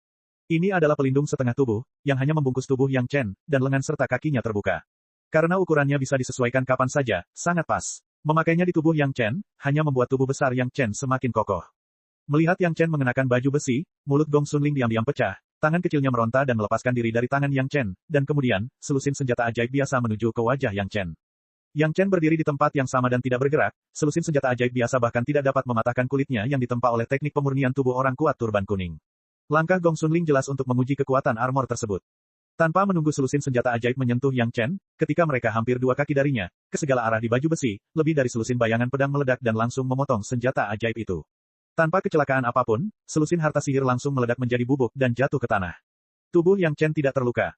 Ini adalah pelindung setengah tubuh, yang hanya membungkus tubuh Yang Chen, dan lengan serta kakinya terbuka. Karena ukurannya bisa disesuaikan kapan saja, sangat pas. Memakainya di tubuh Yang Chen, hanya membuat tubuh besar Yang Chen semakin kokoh. Melihat Yang Chen mengenakan baju besi, mulut Gong Sunling diam-diam pecah. Tangan kecilnya meronta dan melepaskan diri dari tangan Yang Chen, dan kemudian, selusin senjata ajaib biasa menuju ke wajah Yang Chen. Yang Chen berdiri di tempat yang sama dan tidak bergerak, selusin senjata ajaib biasa bahkan tidak dapat mematahkan kulitnya yang ditempa oleh teknik pemurnian tubuh orang kuat turban kuning. Langkah Gong Sunling jelas untuk menguji kekuatan armor tersebut. Tanpa menunggu selusin senjata ajaib menyentuh Yang Chen, ketika mereka hampir 2 kaki darinya, ke segala arah di baju besi, lebih dari selusin bayangan pedang meledak dan langsung memotong senjata ajaib itu. Tanpa kecelakaan apapun, selusin harta sihir langsung meledak menjadi bubuk dan jatuh ke tanah. Tubuh Yang Chen tidak terluka.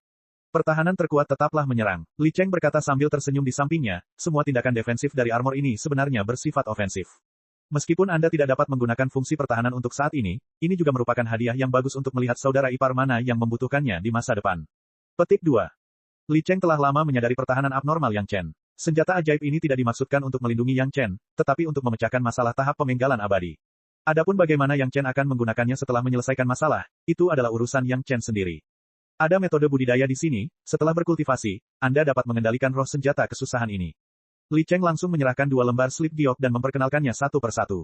Pertahanan terkuat tetaplah menyerang. Li Cheng berkata sambil tersenyum di sampingnya, semua tindakan defensif dari armor ini sebenarnya bersifat ofensif. Meskipun Anda tidak dapat menggunakan fungsi pertahanan untuk saat ini juga merupakan hadiah yang bagus untuk melihat saudara ipar mana yang membutuhkannya di masa depan. Petik 2. Li Cheng telah lama menyadari pertahanan abnormal Yang Chen. Senjata ajaib ini tidak dimaksudkan untuk melindungi Yang Chen, tetapi untuk memecahkan masalah tahap pemenggalan abadi. Adapun bagaimana Yang Chen akan menggunakannya setelah menyelesaikan masalah, itu adalah urusan Yang Chen sendiri. Ada metode budidaya di sini, setelah berkultivasi, Anda dapat mengendalikan roh senjata kesusahan ini. Li Cheng langsung menyerahkan 2 lembar slip giok dan memperkenalkannya satu persatu.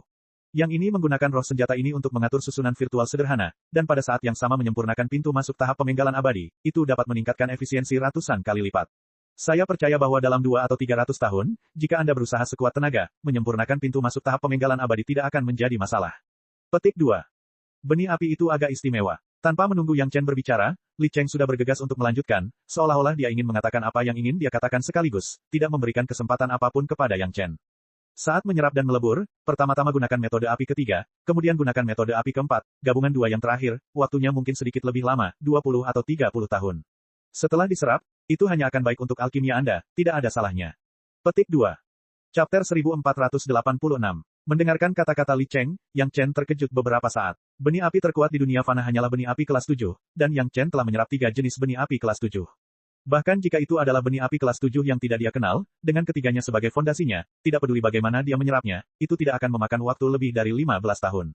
Yang ini menggunakan roh senjata ini untuk mengatur susunan virtual sederhana, dan pada saat yang sama menyempurnakan pintu masuk tahap pemenggalan abadi, itu dapat meningkatkan efisiensi ratusan kali lipat. Saya percaya bahwa dalam 2 atau 300 tahun, jika Anda berusaha sekuat tenaga, menyempurnakan pintu masuk tahap pemenggalan abadi tidak akan menjadi masalah. Petik 2. Benih api itu agak istimewa. Tanpa menunggu Yang Chen berbicara, Li Cheng sudah bergegas untuk melanjutkan, seolah-olah dia ingin mengatakan apa yang ingin dia katakan sekaligus, tidak memberikan kesempatan apapun kepada Yang Chen. Saat menyerap dan melebur, pertama-tama gunakan metode api ketiga, kemudian gunakan metode api keempat, gabungan 2 yang terakhir, waktunya mungkin sedikit lebih lama, 20 atau 30 tahun. Setelah diserap, itu hanya akan baik untuk alkimia Anda, tidak ada salahnya. Petik 2. Chapter 1486. Mendengarkan kata-kata Li Cheng, Yang Chen terkejut beberapa saat. Benih api terkuat di dunia fana hanyalah benih api kelas 7, dan Yang Chen telah menyerap 3 jenis benih api kelas 7. Bahkan jika itu adalah benih api kelas 7 yang tidak dia kenal, dengan ketiganya sebagai fondasinya, tidak peduli bagaimana dia menyerapnya, itu tidak akan memakan waktu lebih dari 15 tahun.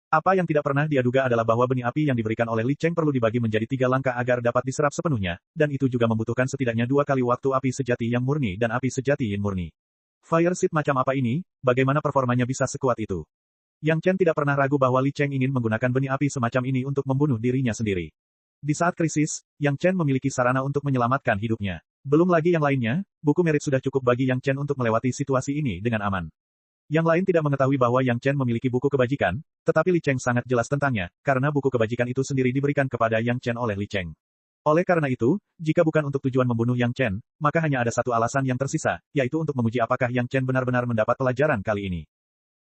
Apa yang tidak pernah dia duga adalah bahwa benih api yang diberikan oleh Li Cheng perlu dibagi menjadi 3 langkah agar dapat diserap sepenuhnya, dan itu juga membutuhkan setidaknya 2 kali waktu api sejati yang murni dan api sejati yin murni. Fire Seed macam apa ini, bagaimana performanya bisa sekuat itu? Yang Chen tidak pernah ragu bahwa Li Cheng ingin menggunakan benih api semacam ini untuk membunuh dirinya sendiri. Di saat krisis, Yang Chen memiliki sarana untuk menyelamatkan hidupnya. Belum lagi yang lainnya, buku merit sudah cukup bagi Yang Chen untuk melewati situasi ini dengan aman. Yang lain tidak mengetahui bahwa Yang Chen memiliki buku kebajikan, tetapi Li Cheng sangat jelas tentangnya, karena buku kebajikan itu sendiri diberikan kepada Yang Chen oleh Li Cheng. Oleh karena itu, jika bukan untuk tujuan membunuh Yang Chen, maka hanya ada satu alasan yang tersisa, yaitu untuk menguji apakah Yang Chen benar-benar mendapat pelajaran kali ini.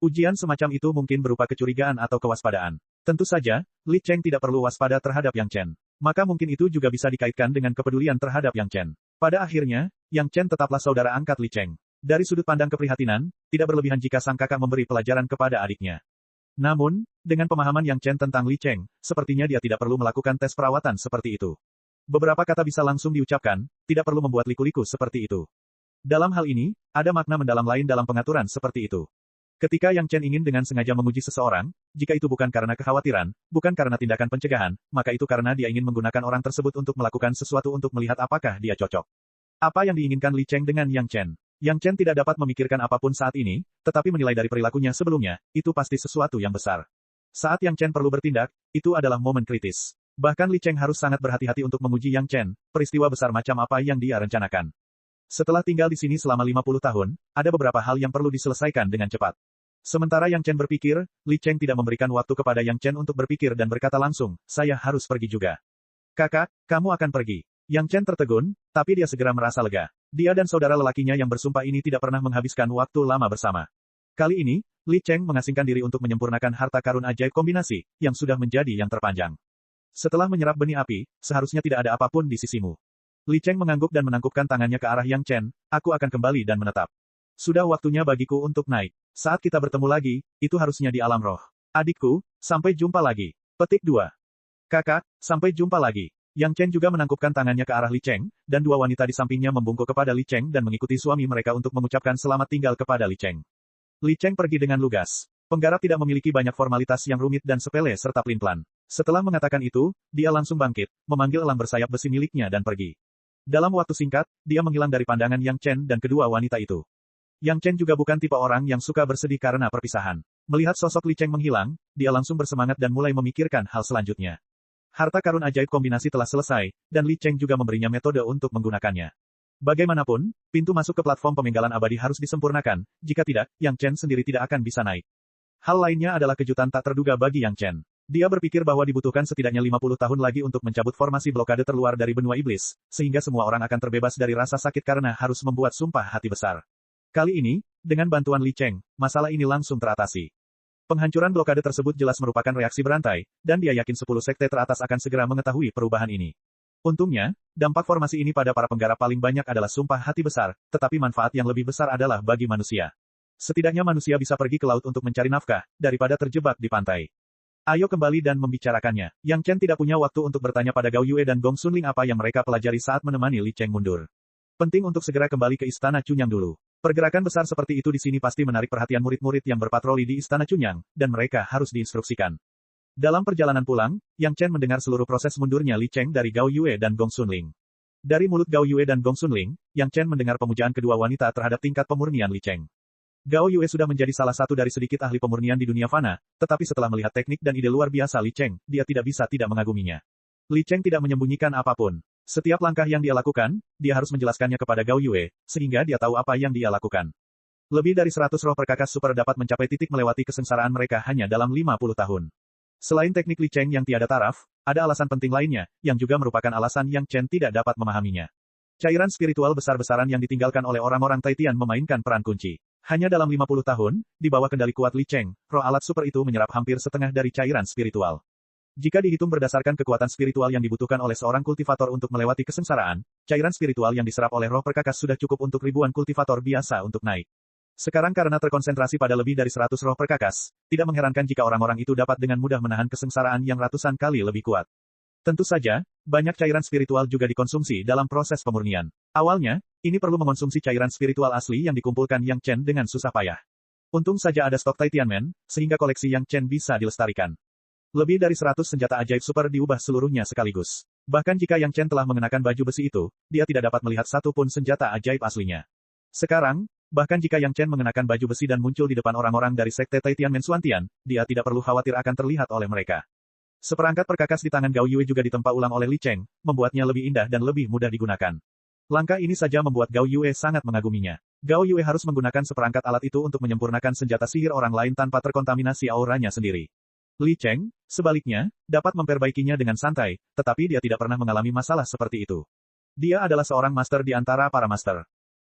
Ujian semacam itu mungkin berupa kecurigaan atau kewaspadaan. Tentu saja, Li Cheng tidak perlu waspada terhadap Yang Chen. Maka mungkin itu juga bisa dikaitkan dengan kepedulian terhadap Yang Chen. Pada akhirnya, Yang Chen tetaplah saudara angkat Li Cheng. Dari sudut pandang keprihatinan, tidak berlebihan jika sang kakak memberi pelajaran kepada adiknya. Namun, dengan pemahaman Yang Chen tentang Li Cheng, sepertinya dia tidak perlu melakukan tes perawatan seperti itu. Beberapa kata bisa langsung diucapkan, tidak perlu membuat liku-liku seperti itu. Dalam hal ini, ada makna mendalam lain dalam pengaturan seperti itu. Ketika Yang Chen ingin dengan sengaja menguji seseorang, jika itu bukan karena kekhawatiran, bukan karena tindakan pencegahan, maka itu karena dia ingin menggunakan orang tersebut untuk melakukan sesuatu untuk melihat apakah dia cocok. Apa yang diinginkan Li Cheng dengan Yang Chen? Yang Chen tidak dapat memikirkan apapun saat ini, tetapi menilai dari perilakunya sebelumnya, itu pasti sesuatu yang besar. Saat Yang Chen perlu bertindak, itu adalah momen kritis. Bahkan Li Cheng harus sangat berhati-hati untuk menguji Yang Chen, peristiwa besar macam apa yang dia rencanakan. Setelah tinggal di sini selama 50 tahun, ada beberapa hal yang perlu diselesaikan dengan cepat. Sementara Yang Chen berpikir, Li Cheng tidak memberikan waktu kepada Yang Chen untuk berpikir dan berkata langsung, saya harus pergi juga. Kakak, kamu akan pergi. Yang Chen tertegun, tapi dia segera merasa lega. Dia dan saudara lelakinya yang bersumpah ini tidak pernah menghabiskan waktu lama bersama. Kali ini, Li Cheng mengasingkan diri untuk menyempurnakan harta karun ajaib kombinasi, yang sudah menjadi yang terpanjang. Setelah menyerap benih api, seharusnya tidak ada apapun di sisimu. Li Cheng mengangguk dan menangkupkan tangannya ke arah Yang Chen, aku akan kembali dan menetap. Sudah waktunya bagiku untuk naik. Saat kita bertemu lagi, itu harusnya di alam roh. Adikku, sampai jumpa lagi. Petik 2. Kakak, sampai jumpa lagi. Yang Chen juga menangkupkan tangannya ke arah Li Cheng, dan 2 wanita di sampingnya membungkuk kepada Li Cheng dan mengikuti suami mereka untuk mengucapkan selamat tinggal kepada Li Cheng. Li Cheng pergi dengan lugas. Penggarap tidak memiliki banyak formalitas yang rumit dan sepele serta pelin-pelan. Setelah mengatakan itu, dia langsung bangkit, memanggil elang bersayap besi miliknya dan pergi. Dalam waktu singkat, dia menghilang dari pandangan Yang Chen dan kedua wanita itu. Yang Chen juga bukan tipe orang yang suka bersedih karena perpisahan. Melihat sosok Li Cheng menghilang, dia langsung bersemangat dan mulai memikirkan hal selanjutnya. Harta karun ajaib kombinasi telah selesai, dan Li Cheng juga memberinya metode untuk menggunakannya. Bagaimanapun, pintu masuk ke platform pemenggalan abadi harus disempurnakan, jika tidak, Yang Chen sendiri tidak akan bisa naik. Hal lainnya adalah kejutan tak terduga bagi Yang Chen. Dia berpikir bahwa dibutuhkan setidaknya 50 tahun lagi untuk mencabut formasi blokade terluar dari benua iblis, sehingga semua orang akan terbebas dari rasa sakit karena harus membuat sumpah hati besar. Kali ini, dengan bantuan Li Cheng, masalah ini langsung teratasi. Penghancuran blokade tersebut jelas merupakan reaksi berantai, dan dia yakin 10 sekte teratas akan segera mengetahui perubahan ini. Untungnya, dampak formasi ini pada para penggarap paling banyak adalah sumpah hati besar, tetapi manfaat yang lebih besar adalah bagi manusia. Setidaknya manusia bisa pergi ke laut untuk mencari nafkah, daripada terjebak di pantai. Ayo kembali dan membicarakannya. Yang Chen tidak punya waktu untuk bertanya pada Gao Yue dan Gong Sunling apa yang mereka pelajari saat menemani Li Cheng mundur. Penting untuk segera kembali ke istana Cunyang dulu. Pergerakan besar seperti itu di sini pasti menarik perhatian murid-murid yang berpatroli di Istana Chunyang, dan mereka harus diinstruksikan. Dalam perjalanan pulang, Yang Chen mendengar seluruh proses mundurnya Li Cheng dari Gao Yue dan Gong Xunling. Dari mulut Gao Yue dan Gong Xunling, Yang Chen mendengar pemujaan kedua wanita terhadap tingkat pemurnian Li Cheng. Gao Yue sudah menjadi salah satu dari sedikit ahli pemurnian di dunia fana, tetapi setelah melihat teknik dan ide luar biasa Li Cheng, dia tidak bisa tidak mengaguminya. Li Cheng tidak menyembunyikan apapun. Setiap langkah yang dia lakukan, dia harus menjelaskannya kepada Gao Yue, sehingga dia tahu apa yang dia lakukan. Lebih dari 100 roh perkakas super dapat mencapai titik melewati kesengsaraan mereka hanya dalam 50 tahun. Selain teknik Li Cheng yang tiada taraf, ada alasan penting lainnya, yang juga merupakan alasan Yang Chen tidak dapat memahaminya. Cairan spiritual besar-besaran yang ditinggalkan oleh orang-orang Taitian memainkan peran kunci. Hanya dalam 50 tahun, di bawah kendali kuat Li Cheng, roh alat super itu menyerap hampir setengah dari cairan spiritual. Jika dihitung berdasarkan kekuatan spiritual yang dibutuhkan oleh seorang kultivator untuk melewati kesengsaraan, cairan spiritual yang diserap oleh roh perkakas sudah cukup untuk ribuan kultivator biasa untuk naik. Sekarang karena terkonsentrasi pada lebih dari 100 roh perkakas, tidak mengherankan jika orang-orang itu dapat dengan mudah menahan kesengsaraan yang ratusan kali lebih kuat. Tentu saja, banyak cairan spiritual juga dikonsumsi dalam proses pemurnian. Awalnya, ini perlu mengonsumsi cairan spiritual asli yang dikumpulkan Yang Chen dengan susah payah. Untung saja ada stok Taitianmen, sehingga koleksi Yang Chen bisa dilestarikan. Lebih dari 100 senjata ajaib super diubah seluruhnya sekaligus. Bahkan jika Yang Chen telah mengenakan baju besi itu, dia tidak dapat melihat satu pun senjata ajaib aslinya. Sekarang, bahkan jika Yang Chen mengenakan baju besi dan muncul di depan orang-orang dari sekte Taitianmen Xuantian, dia tidak perlu khawatir akan terlihat oleh mereka. Seperangkat perkakas di tangan Gao Yue juga ditempa ulang oleh Li Cheng, membuatnya lebih indah dan lebih mudah digunakan. Langkah ini saja membuat Gao Yue sangat mengaguminya. Gao Yue harus menggunakan seperangkat alat itu untuk menyempurnakan senjata sihir orang lain tanpa terkontaminasi auranya sendiri. Li Cheng, sebaliknya, dapat memperbaikinya dengan santai, tetapi dia tidak pernah mengalami masalah seperti itu. Dia adalah seorang master di antara para master.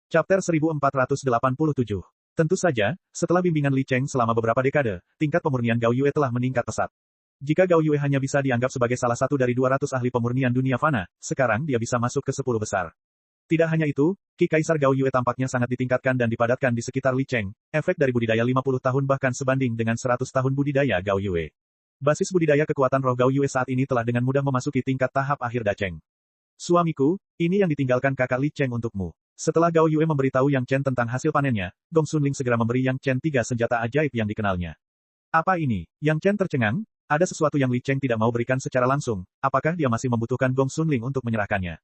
Chapter 1487. Tentu saja, setelah bimbingan Li Cheng selama beberapa dekade, tingkat pemurnian Gao Yue telah meningkat pesat. Jika Gao Yue hanya bisa dianggap sebagai salah satu dari 200 ahli pemurnian dunia fana, sekarang dia bisa masuk ke 10 besar. Tidak hanya itu, Ki Kaisar Gao Yue tampaknya sangat ditingkatkan dan dipadatkan di sekitar Li Cheng, efek dari budidaya 50 tahun bahkan sebanding dengan 100 tahun budidaya Gao Yue. Basis budidaya kekuatan roh Gao Yue saat ini telah dengan mudah memasuki tingkat tahap akhir Dacheng. Suamiku, ini yang ditinggalkan kakak Li Cheng untukmu. Setelah Gao Yue memberitahu Yang Chen tentang hasil panennya, Gong Xunling segera memberi Yang Chen 3 senjata ajaib yang dikenalnya. Apa ini? Yang Chen tercengang. Ada sesuatu yang Li Cheng tidak mau berikan secara langsung, apakah dia masih membutuhkan Gong Xunling untuk menyerahkannya?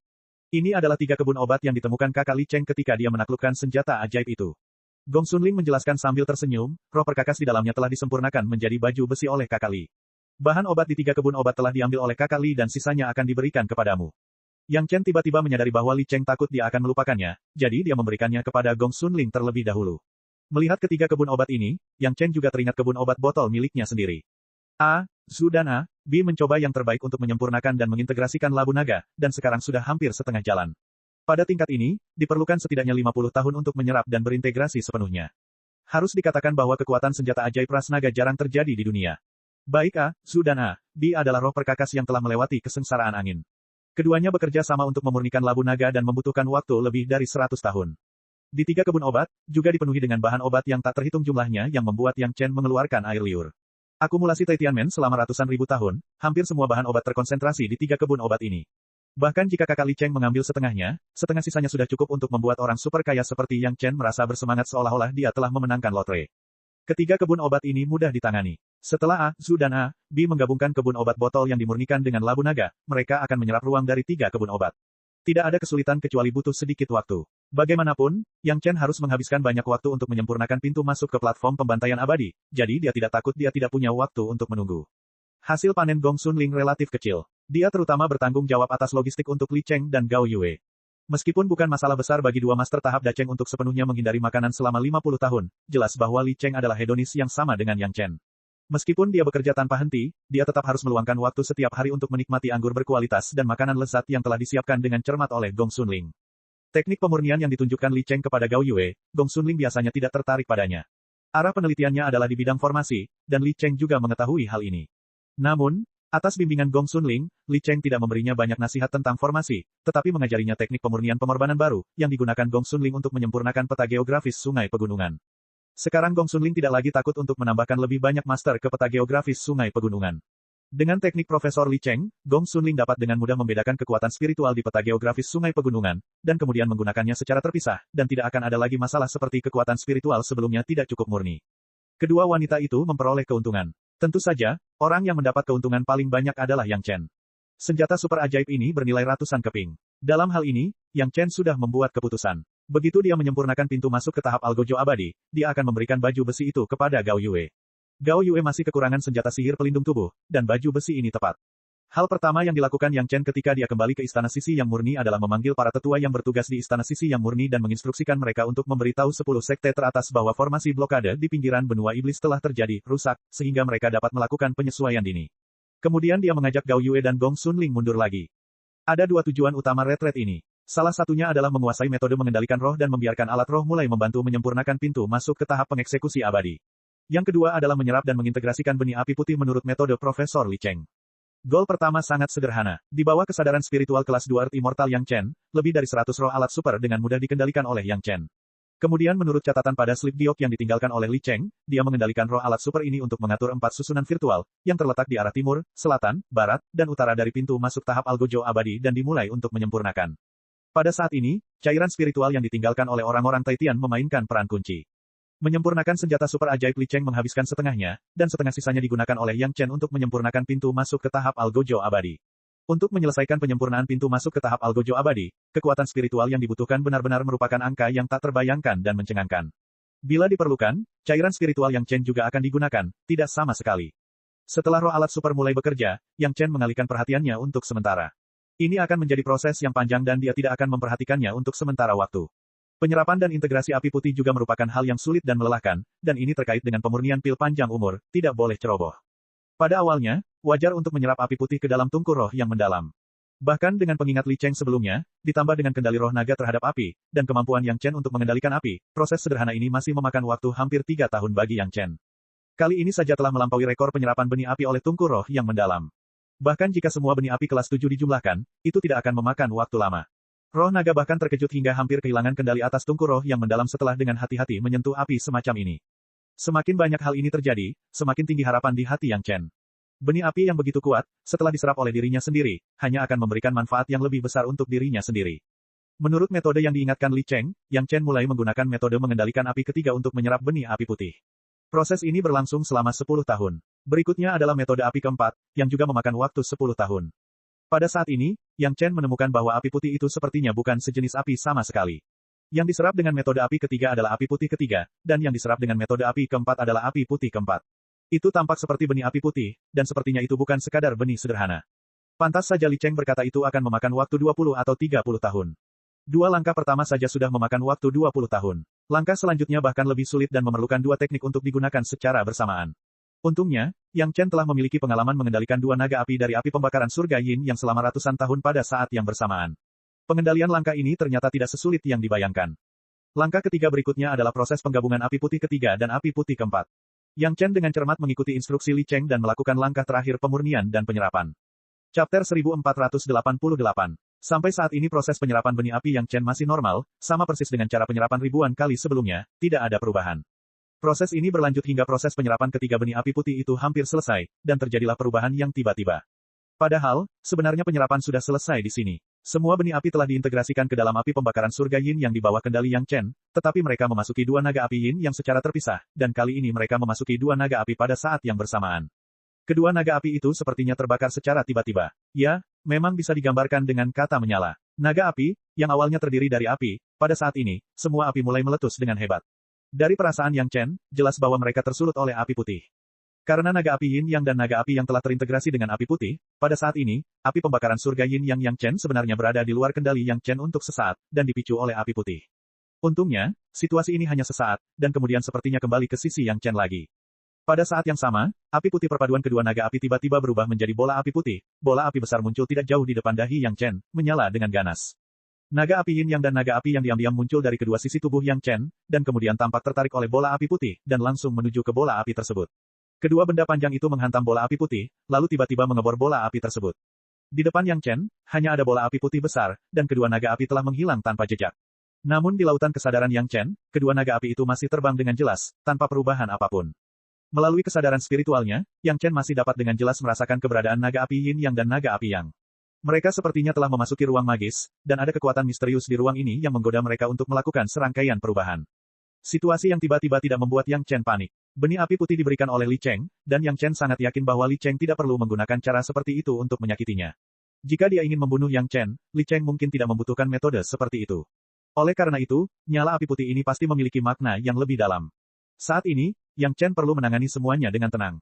Ini adalah 3 kebun obat yang ditemukan kakak Li Cheng ketika dia menaklukkan senjata ajaib itu. Gong Xunling menjelaskan sambil tersenyum, roh perkakas di dalamnya telah disempurnakan menjadi baju besi oleh kakak Li. Bahan obat di 3 kebun obat telah diambil oleh kakak Li dan sisanya akan diberikan kepadamu. Yang Chen tiba-tiba menyadari bahwa Li Cheng takut dia akan melupakannya, jadi dia memberikannya kepada Gong Xunling terlebih dahulu. Melihat ketiga kebun obat ini, Yang Chen juga teringat kebun obat botol miliknya sendiri. A, Zhu dan A, B mencoba yang terbaik untuk menyempurnakan dan mengintegrasikan labu naga, dan sekarang sudah hampir setengah jalan. Pada tingkat ini, diperlukan setidaknya 50 tahun untuk menyerap dan berintegrasi sepenuhnya. Harus dikatakan bahwa kekuatan senjata ajaib ras naga jarang terjadi di dunia. Baik A, Zhu dan A, B adalah roh perkakas yang telah melewati kesengsaraan angin. Keduanya bekerja sama untuk memurnikan labu naga dan membutuhkan waktu lebih dari 100 tahun. Di 3 kebun obat, juga dipenuhi dengan bahan obat yang tak terhitung jumlahnya yang membuat Yang Chen mengeluarkan air liur. Akumulasi Taitianmen selama ratusan ribu tahun, hampir semua bahan obat terkonsentrasi di 3 kebun obat ini. Bahkan jika kakak Li Cheng mengambil setengahnya, setengah sisanya sudah cukup untuk membuat orang super kaya seperti Yang Chen merasa bersemangat seolah-olah dia telah memenangkan lotre. Ketiga kebun obat ini mudah ditangani. Setelah A, Zhu dan A, B menggabungkan kebun obat botol yang dimurnikan dengan labu naga, mereka akan menyerap ruang dari 3 kebun obat. Tidak ada kesulitan kecuali butuh sedikit waktu. Bagaimanapun, Yang Chen harus menghabiskan banyak waktu untuk menyempurnakan pintu masuk ke platform pembantaian abadi, jadi dia tidak takut dia tidak punya waktu untuk menunggu. Hasil panen Gong Xunling relatif kecil. Dia terutama bertanggung jawab atas logistik untuk Li Cheng dan Gao Yue. Meskipun bukan masalah besar bagi 2 master tahap Dacheng untuk sepenuhnya menghindari makanan selama 50 tahun, jelas bahwa Li Cheng adalah hedonis yang sama dengan Yang Chen. Meskipun dia bekerja tanpa henti, dia tetap harus meluangkan waktu setiap hari untuk menikmati anggur berkualitas dan makanan lezat yang telah disiapkan dengan cermat oleh Gong Xunling. Teknik pemurnian yang ditunjukkan Li Cheng kepada Gao Yue, Gong Xunling biasanya tidak tertarik padanya. Arah penelitiannya adalah di bidang formasi, dan Li Cheng juga mengetahui hal ini. Namun, atas bimbingan Gong Xunling, Li Cheng tidak memberinya banyak nasihat tentang formasi, tetapi mengajarinya teknik pemurnian pengorbanan baru, yang digunakan Gong Xunling untuk menyempurnakan peta geografis sungai pegunungan. Sekarang Gong Xunling tidak lagi takut untuk menambahkan lebih banyak master ke peta geografis sungai pegunungan. Dengan teknik Profesor Li Cheng, Gong Xunling dapat dengan mudah membedakan kekuatan spiritual di peta geografis sungai pegunungan, dan kemudian menggunakannya secara terpisah, dan tidak akan ada lagi masalah seperti kekuatan spiritual sebelumnya tidak cukup murni. Kedua wanita itu memperoleh keuntungan. Tentu saja, orang yang mendapat keuntungan paling banyak adalah Yang Chen. Senjata super ajaib ini bernilai ratusan keping. Dalam hal ini, Yang Chen sudah membuat keputusan. Begitu dia menyempurnakan pintu masuk ke tahap Algojo abadi, dia akan memberikan baju besi itu kepada Gao Yue. Gao Yue masih kekurangan senjata sihir pelindung tubuh, dan baju besi ini tepat. Hal pertama yang dilakukan Yang Chen ketika dia kembali ke Istana Sisi yang Murni adalah memanggil para tetua yang bertugas di Istana Sisi yang Murni dan menginstruksikan mereka untuk memberitahu 10 sekte teratas bahwa formasi blokade di pinggiran benua iblis telah terjadi, rusak, sehingga mereka dapat melakukan penyesuaian dini. Kemudian dia mengajak Gao Yue dan Gong Xunling mundur lagi. Ada dua tujuan utama retret ini. Salah satunya adalah menguasai metode mengendalikan roh dan membiarkan alat roh mulai membantu menyempurnakan pintu masuk ke tahap pengeksekusi abadi. Yang kedua adalah menyerap dan mengintegrasikan benih api putih menurut metode Profesor Li Cheng. Goal pertama sangat sederhana. Di bawah kesadaran spiritual kelas 2 Earth Immortal Yang Chen, lebih dari 100 roh alat super dengan mudah dikendalikan oleh Yang Chen. Kemudian menurut catatan pada slip giok yang ditinggalkan oleh Li Cheng, dia mengendalikan roh alat super ini untuk mengatur 4 susunan virtual, yang terletak di arah timur, selatan, barat, dan utara dari pintu masuk tahap Algojo abadi dan dimulai untuk menyempurnakan. Pada saat ini, cairan spiritual yang ditinggalkan oleh orang-orang Taitian memainkan peran kunci. Menyempurnakan senjata super ajaib Li Cheng menghabiskan setengahnya, dan setengah sisanya digunakan oleh Yang Chen untuk menyempurnakan pintu masuk ke tahap Algojo abadi. Untuk menyelesaikan penyempurnaan pintu masuk ke tahap Algojo abadi, kekuatan spiritual yang dibutuhkan benar-benar merupakan angka yang tak terbayangkan dan mencengangkan. Bila diperlukan, cairan spiritual Yang Chen juga akan digunakan, tidak sama sekali. Setelah roh alat super mulai bekerja, Yang Chen mengalihkan perhatiannya untuk sementara. Ini akan menjadi proses yang panjang dan dia tidak akan memperhatikannya untuk sementara waktu. Penyerapan dan integrasi api putih juga merupakan hal yang sulit dan melelahkan, dan ini terkait dengan pemurnian pil panjang umur, tidak boleh ceroboh. Pada awalnya, wajar untuk menyerap api putih ke dalam tungku roh yang mendalam. Bahkan dengan pengingat Li Cheng sebelumnya, ditambah dengan kendali roh naga terhadap api, dan kemampuan Yang Chen untuk mengendalikan api, proses sederhana ini masih memakan waktu hampir 3 tahun bagi Yang Chen. Kali ini saja telah melampaui rekor penyerapan benih api oleh tungku roh yang mendalam. Bahkan jika semua benih api kelas 7 dijumlahkan, itu tidak akan memakan waktu lama. Roh naga bahkan terkejut hingga hampir kehilangan kendali atas tungku roh yang mendalam setelah dengan hati-hati menyentuh api semacam ini. Semakin banyak hal ini terjadi, semakin tinggi harapan di hati Yang Chen. Benih api yang begitu kuat, setelah diserap oleh dirinya sendiri, hanya akan memberikan manfaat yang lebih besar untuk dirinya sendiri. Menurut metode yang diingatkan Li Cheng, Yang Chen mulai menggunakan metode mengendalikan api ketiga untuk menyerap benih api putih. Proses ini berlangsung selama 10 tahun. Berikutnya adalah metode api keempat, yang juga memakan waktu 10 tahun. Pada saat ini, Yang Chen menemukan bahwa api putih itu sepertinya bukan sejenis api sama sekali. Yang diserap dengan metode api ketiga adalah api putih ketiga, dan yang diserap dengan metode api keempat adalah api putih keempat. Itu tampak seperti benih api putih, dan sepertinya itu bukan sekadar benih sederhana. Pantas saja Li Cheng berkata itu akan memakan waktu 20 atau 30 tahun. Dua langkah pertama saja sudah memakan waktu 20 tahun. Langkah selanjutnya bahkan lebih sulit dan memerlukan dua teknik untuk digunakan secara bersamaan. Untungnya, Yang Chen telah memiliki pengalaman mengendalikan dua naga api dari api pembakaran surga Yin yang selama ratusan tahun pada saat yang bersamaan. Pengendalian langkah ini ternyata tidak sesulit yang dibayangkan. Langkah ketiga berikutnya adalah proses penggabungan api putih ketiga dan api putih keempat. Yang Chen dengan cermat mengikuti instruksi Li Cheng dan melakukan langkah terakhir pemurnian dan penyerapan. Chapter 1488. Sampai saat ini proses penyerapan benih api Yang Chen masih normal, sama persis dengan cara penyerapan ribuan kali sebelumnya, tidak ada perubahan. Proses ini berlanjut hingga proses penyerapan ketiga benih api putih itu hampir selesai, dan terjadilah perubahan yang tiba-tiba. Padahal, sebenarnya penyerapan sudah selesai di sini. Semua benih api telah diintegrasikan ke dalam api pembakaran surga Yin yang di bawah kendali Yang Chen, tetapi mereka memasuki dua naga api Yin yang secara terpisah, dan kali ini mereka memasuki dua naga api pada saat yang bersamaan. Kedua naga api itu sepertinya terbakar secara tiba-tiba. Ya, memang bisa digambarkan dengan kata menyala. Naga api, yang awalnya terdiri dari api, pada saat ini, semua api mulai meletus dengan hebat. Dari perasaan Yang Chen, jelas bahwa mereka tersulut oleh api putih. Karena naga api Yin Yang dan naga api yang telah terintegrasi dengan api putih, pada saat ini, api pembakaran surga Yin Yang Chen sebenarnya berada di luar kendali Yang Chen untuk sesaat, dan dipicu oleh api putih. Untungnya, situasi ini hanya sesaat, dan kemudian sepertinya kembali ke sisi Yang Chen lagi. Pada saat yang sama, api putih perpaduan kedua naga api tiba-tiba berubah menjadi bola api putih. Bola api besar muncul tidak jauh di depan dahi Yang Chen, menyala dengan ganas. Naga api Yin Yang dan naga api yang diam-diam muncul dari kedua sisi tubuh Yang Chen, dan kemudian tampak tertarik oleh bola api putih, dan langsung menuju ke bola api tersebut. Kedua benda panjang itu menghantam bola api putih, lalu tiba-tiba mengebor bola api tersebut. Di depan Yang Chen, hanya ada bola api putih besar, dan kedua naga api telah menghilang tanpa jejak. Namun di lautan kesadaran Yang Chen, kedua naga api itu masih terbang dengan jelas, tanpa perubahan apapun. Melalui kesadaran spiritualnya, Yang Chen masih dapat dengan jelas merasakan keberadaan naga api Yin Yang dan naga api Yang. Mereka sepertinya telah memasuki ruang magis, dan ada kekuatan misterius di ruang ini yang menggoda mereka untuk melakukan serangkaian perubahan. Situasi yang tiba-tiba tidak membuat Yang Chen panik. Benih api putih diberikan oleh Li Cheng, dan Yang Chen sangat yakin bahwa Li Cheng tidak perlu menggunakan cara seperti itu untuk menyakitinya. Jika dia ingin membunuh Yang Chen, Li Cheng mungkin tidak membutuhkan metode seperti itu. Oleh karena itu, nyala api putih ini pasti memiliki makna yang lebih dalam. Saat ini, Yang Chen perlu menangani semuanya dengan tenang.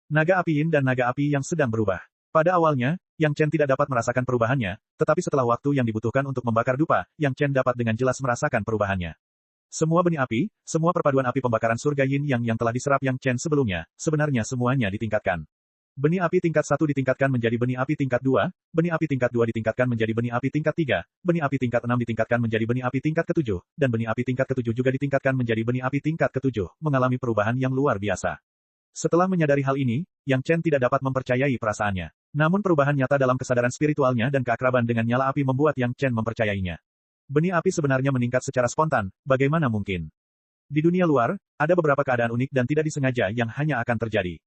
Naga api Yin dan naga api yang sedang berubah. Pada awalnya, Yang Chen tidak dapat merasakan perubahannya, tetapi setelah waktu yang dibutuhkan untuk membakar dupa, Yang Chen dapat dengan jelas merasakan perubahannya. Semua benih api, semua perpaduan api pembakaran surga Yin Yang telah diserap Yang Chen sebelumnya, sebenarnya semuanya ditingkatkan. Benih api tingkat 1 ditingkatkan menjadi benih api tingkat 2, benih api tingkat 2 ditingkatkan menjadi benih api tingkat 3, benih api tingkat 6 ditingkatkan menjadi benih api tingkat ke-7, dan benih api tingkat ke-7 juga ditingkatkan menjadi benih api tingkat ke-7, mengalami perubahan yang luar biasa. Setelah menyadari hal ini, Yang Chen tidak dapat mempercayai perasaannya. Namun perubahan nyata dalam kesadaran spiritualnya dan keakraban dengan nyala api membuat Yang Chen mempercayainya. Benih api sebenarnya meningkat secara spontan, bagaimana mungkin? Di dunia luar, ada beberapa keadaan unik dan tidak disengaja yang hanya akan terjadi.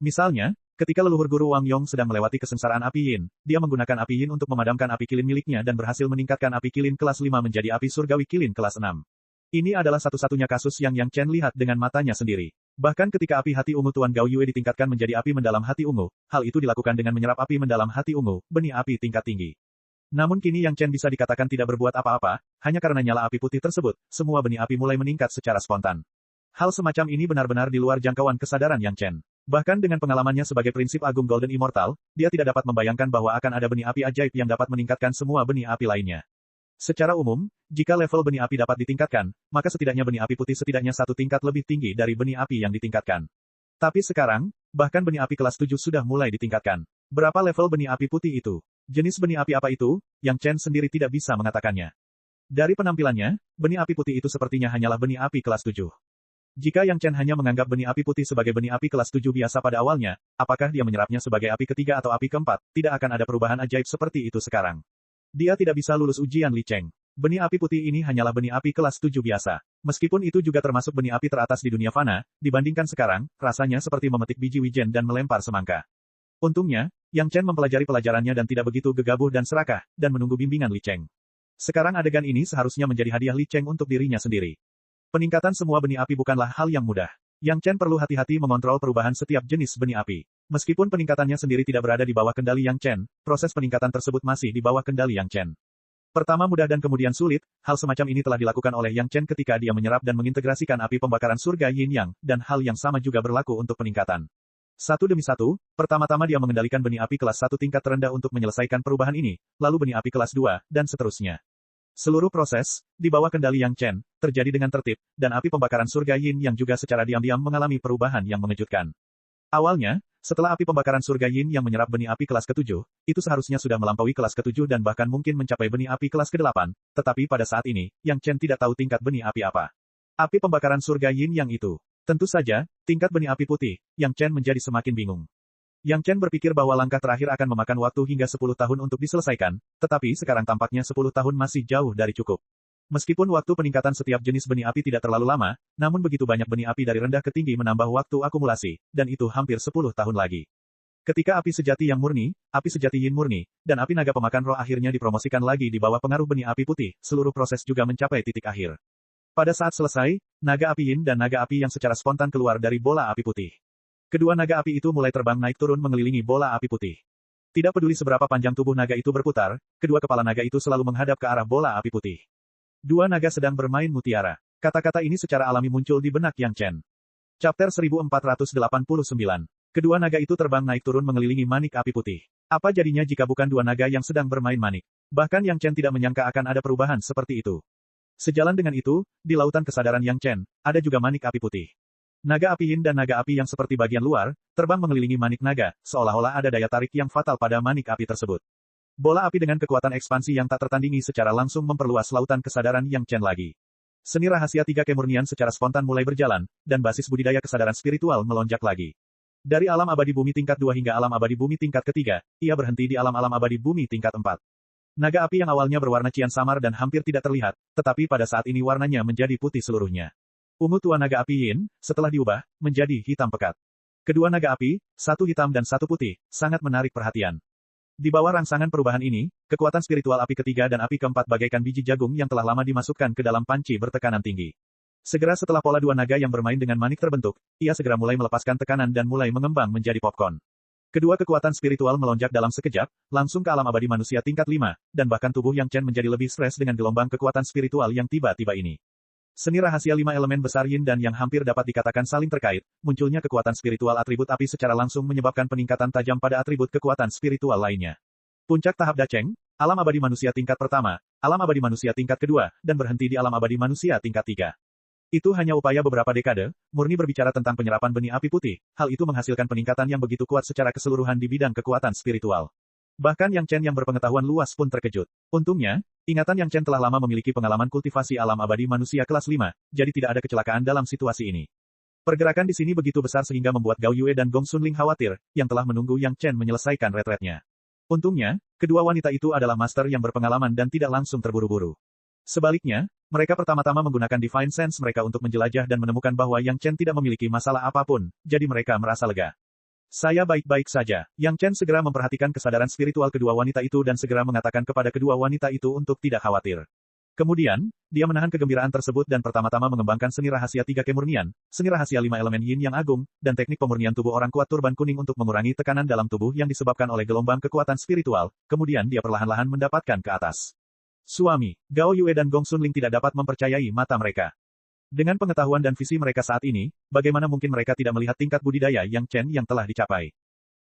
Misalnya, ketika leluhur guru Wang Yong sedang melewati kesengsaraan api Yin, dia menggunakan api Yin untuk memadamkan api kilin miliknya dan berhasil meningkatkan api kilin kelas 5 menjadi api surgawi kilin kelas 6. Ini adalah satu-satunya kasus yang Yang Chen lihat dengan matanya sendiri. Bahkan ketika api hati ungu Tuan Gao Yue ditingkatkan menjadi api mendalam hati ungu, hal itu dilakukan dengan menyerap api mendalam hati ungu, benih api tingkat tinggi. Namun kini Yang Chen bisa dikatakan tidak berbuat apa-apa, hanya karena nyala api putih tersebut, semua benih api mulai meningkat secara spontan. Hal semacam ini benar-benar di luar jangkauan kesadaran Yang Chen. Bahkan dengan pengalamannya sebagai prinsip agung Golden Immortal, dia tidak dapat membayangkan bahwa akan ada benih api ajaib yang dapat meningkatkan semua benih api lainnya. Secara umum, jika level benih api dapat ditingkatkan, maka setidaknya benih api putih setidaknya satu tingkat lebih tinggi dari benih api yang ditingkatkan. Tapi sekarang, bahkan benih api kelas 7 sudah mulai ditingkatkan. Berapa level benih api putih itu? Jenis benih api apa itu? Yang Chen sendiri tidak bisa mengatakannya. Dari penampilannya, benih api putih itu sepertinya hanyalah benih api kelas 7. Jika Yang Chen hanya menganggap benih api putih sebagai benih api kelas 7 biasa pada awalnya, apakah dia menyerapnya sebagai api ketiga atau api keempat, tidak akan ada perubahan ajaib seperti itu sekarang. Dia tidak bisa lulus ujian Li Cheng. Benih api putih ini hanyalah benih api kelas 7 biasa. Meskipun itu juga termasuk benih api teratas di dunia fana, dibandingkan sekarang, rasanya seperti memetik biji wijen dan melempar semangka. Untungnya, Yang Chen mempelajari pelajarannya dan tidak begitu gegabah dan serakah, dan menunggu bimbingan Li Cheng. Sekarang adegan ini seharusnya menjadi hadiah Li Cheng untuk dirinya sendiri. Peningkatan semua benih api bukanlah hal yang mudah. Yang Chen perlu hati-hati mengontrol perubahan setiap jenis benih api. Meskipun peningkatannya sendiri tidak berada di bawah kendali Yang Chen, proses peningkatan tersebut masih di bawah kendali Yang Chen. Pertama mudah dan kemudian sulit, hal semacam ini telah dilakukan oleh Yang Chen ketika dia menyerap dan mengintegrasikan api pembakaran surga Yin Yang, dan hal yang sama juga berlaku untuk peningkatan. Satu demi satu, pertama-tama dia mengendalikan benih api kelas 1 tingkat terendah untuk menyelesaikan perubahan ini, lalu benih api kelas 2, dan seterusnya. Seluruh proses, di bawah kendali Yang Chen, terjadi dengan tertib, dan api pembakaran surga Yin Yang juga secara diam-diam mengalami perubahan yang mengejutkan. Awalnya, setelah api pembakaran surga Yin Yang menyerap benih api kelas ke-7, itu seharusnya sudah melampaui kelas ke-7 dan bahkan mungkin mencapai benih api kelas ke-8, tetapi pada saat ini, Yang Chen tidak tahu tingkat benih api apa. Api pembakaran surga Yin Yang itu. Tentu saja, tingkat benih api putih, Yang Chen menjadi semakin bingung. Yang Chen berpikir bahwa langkah terakhir akan memakan waktu hingga 10 tahun untuk diselesaikan, tetapi sekarang tampaknya 10 tahun masih jauh dari cukup. Meskipun waktu peningkatan setiap jenis benih api tidak terlalu lama, namun begitu banyak benih api dari rendah ke tinggi menambah waktu akumulasi, dan itu hampir 10 tahun lagi. Ketika api sejati yang murni, api sejati Yin murni, dan api naga pemakan roh akhirnya dipromosikan lagi di bawah pengaruh benih api putih, seluruh proses juga mencapai titik akhir. Pada saat selesai, naga api Yin dan naga api yang secara spontan keluar dari bola api putih. Kedua naga api itu mulai terbang naik turun mengelilingi bola api putih. Tidak peduli seberapa panjang tubuh naga itu berputar, kedua kepala naga itu selalu menghadap ke arah bola api putih. Dua naga sedang bermain mutiara. Kata-kata ini secara alami muncul di benak Yang Chen. Chapter 1489. Kedua naga itu terbang naik turun mengelilingi manik api putih. Apa jadinya jika bukan dua naga yang sedang bermain manik? Bahkan Yang Chen tidak menyangka akan ada perubahan seperti itu. Sejalan dengan itu, di lautan kesadaran Yang Chen, ada juga manik api putih. Naga api Yin dan naga api yang seperti bagian luar, terbang mengelilingi manik naga, seolah-olah ada daya tarik yang fatal pada manik api tersebut. Bola api dengan kekuatan ekspansi yang tak tertandingi secara langsung memperluas lautan kesadaran Yang Chen lagi. Seni rahasia tiga kemurnian secara spontan mulai berjalan, dan basis budidaya kesadaran spiritual melonjak lagi. Dari alam abadi bumi tingkat 2 hingga alam abadi bumi tingkat ketiga, ia berhenti di alam-alam abadi bumi tingkat 4. Naga api yang awalnya berwarna cian samar dan hampir tidak terlihat, tetapi pada saat ini warnanya menjadi putih seluruhnya. Ungu tua naga api Yin, setelah diubah, menjadi hitam pekat. Kedua naga api, satu hitam dan satu putih, sangat menarik perhatian. Di bawah rangsangan perubahan ini, kekuatan spiritual api ketiga dan api keempat bagaikan biji jagung yang telah lama dimasukkan ke dalam panci bertekanan tinggi. Segera setelah pola dua naga yang bermain dengan manik terbentuk, ia segera mulai melepaskan tekanan dan mulai mengembang menjadi popcorn. Kedua kekuatan spiritual melonjak dalam sekejap, langsung ke alam abadi manusia tingkat 5, dan bahkan tubuh Yang Chen menjadi lebih stres dengan gelombang kekuatan spiritual yang tiba-tiba ini. Seni rahasia 5 elemen besar Yin dan Yang hampir dapat dikatakan saling terkait, munculnya kekuatan spiritual atribut api secara langsung menyebabkan peningkatan tajam pada atribut kekuatan spiritual lainnya. Puncak tahap Dacheng, alam abadi manusia tingkat pertama, alam abadi manusia tingkat kedua, dan berhenti di alam abadi manusia tingkat 3. Itu hanya upaya beberapa dekade, murni berbicara tentang penyerapan benih api putih, hal itu menghasilkan peningkatan yang begitu kuat secara keseluruhan di bidang kekuatan spiritual. Bahkan Yang Chen yang berpengetahuan luas pun terkejut. Untungnya, ingatan Yang Chen telah lama memiliki pengalaman kultivasi alam abadi manusia kelas 5, jadi tidak ada kecelakaan dalam situasi ini. Pergerakan di sini begitu besar sehingga membuat Gao Yue dan Gong Xunling khawatir, yang telah menunggu Yang Chen menyelesaikan retretnya. Untungnya, kedua wanita itu adalah master yang berpengalaman dan tidak langsung terburu-buru. Sebaliknya, mereka pertama-tama menggunakan Divine Sense mereka untuk menjelajah dan menemukan bahwa Yang Chen tidak memiliki masalah apapun, jadi mereka merasa lega. Saya baik-baik saja. Yang Chen segera memperhatikan kesadaran spiritual kedua wanita itu dan segera mengatakan kepada kedua wanita itu untuk tidak khawatir. Kemudian, dia menahan kegembiraan tersebut dan pertama-tama mengembangkan seni rahasia 3 kemurnian, seni rahasia 5 elemen Yin yang agung, dan teknik pemurnian tubuh orang kuat turban kuning untuk mengurangi tekanan dalam tubuh yang disebabkan oleh gelombang kekuatan spiritual, kemudian dia perlahan-lahan mendapatkan ke atas. Suami, Gao Yue dan Gong Xunling tidak dapat mempercayai mata mereka. Dengan pengetahuan dan visi mereka saat ini, bagaimana mungkin mereka tidak melihat tingkat budidaya Yang Chen yang telah dicapai.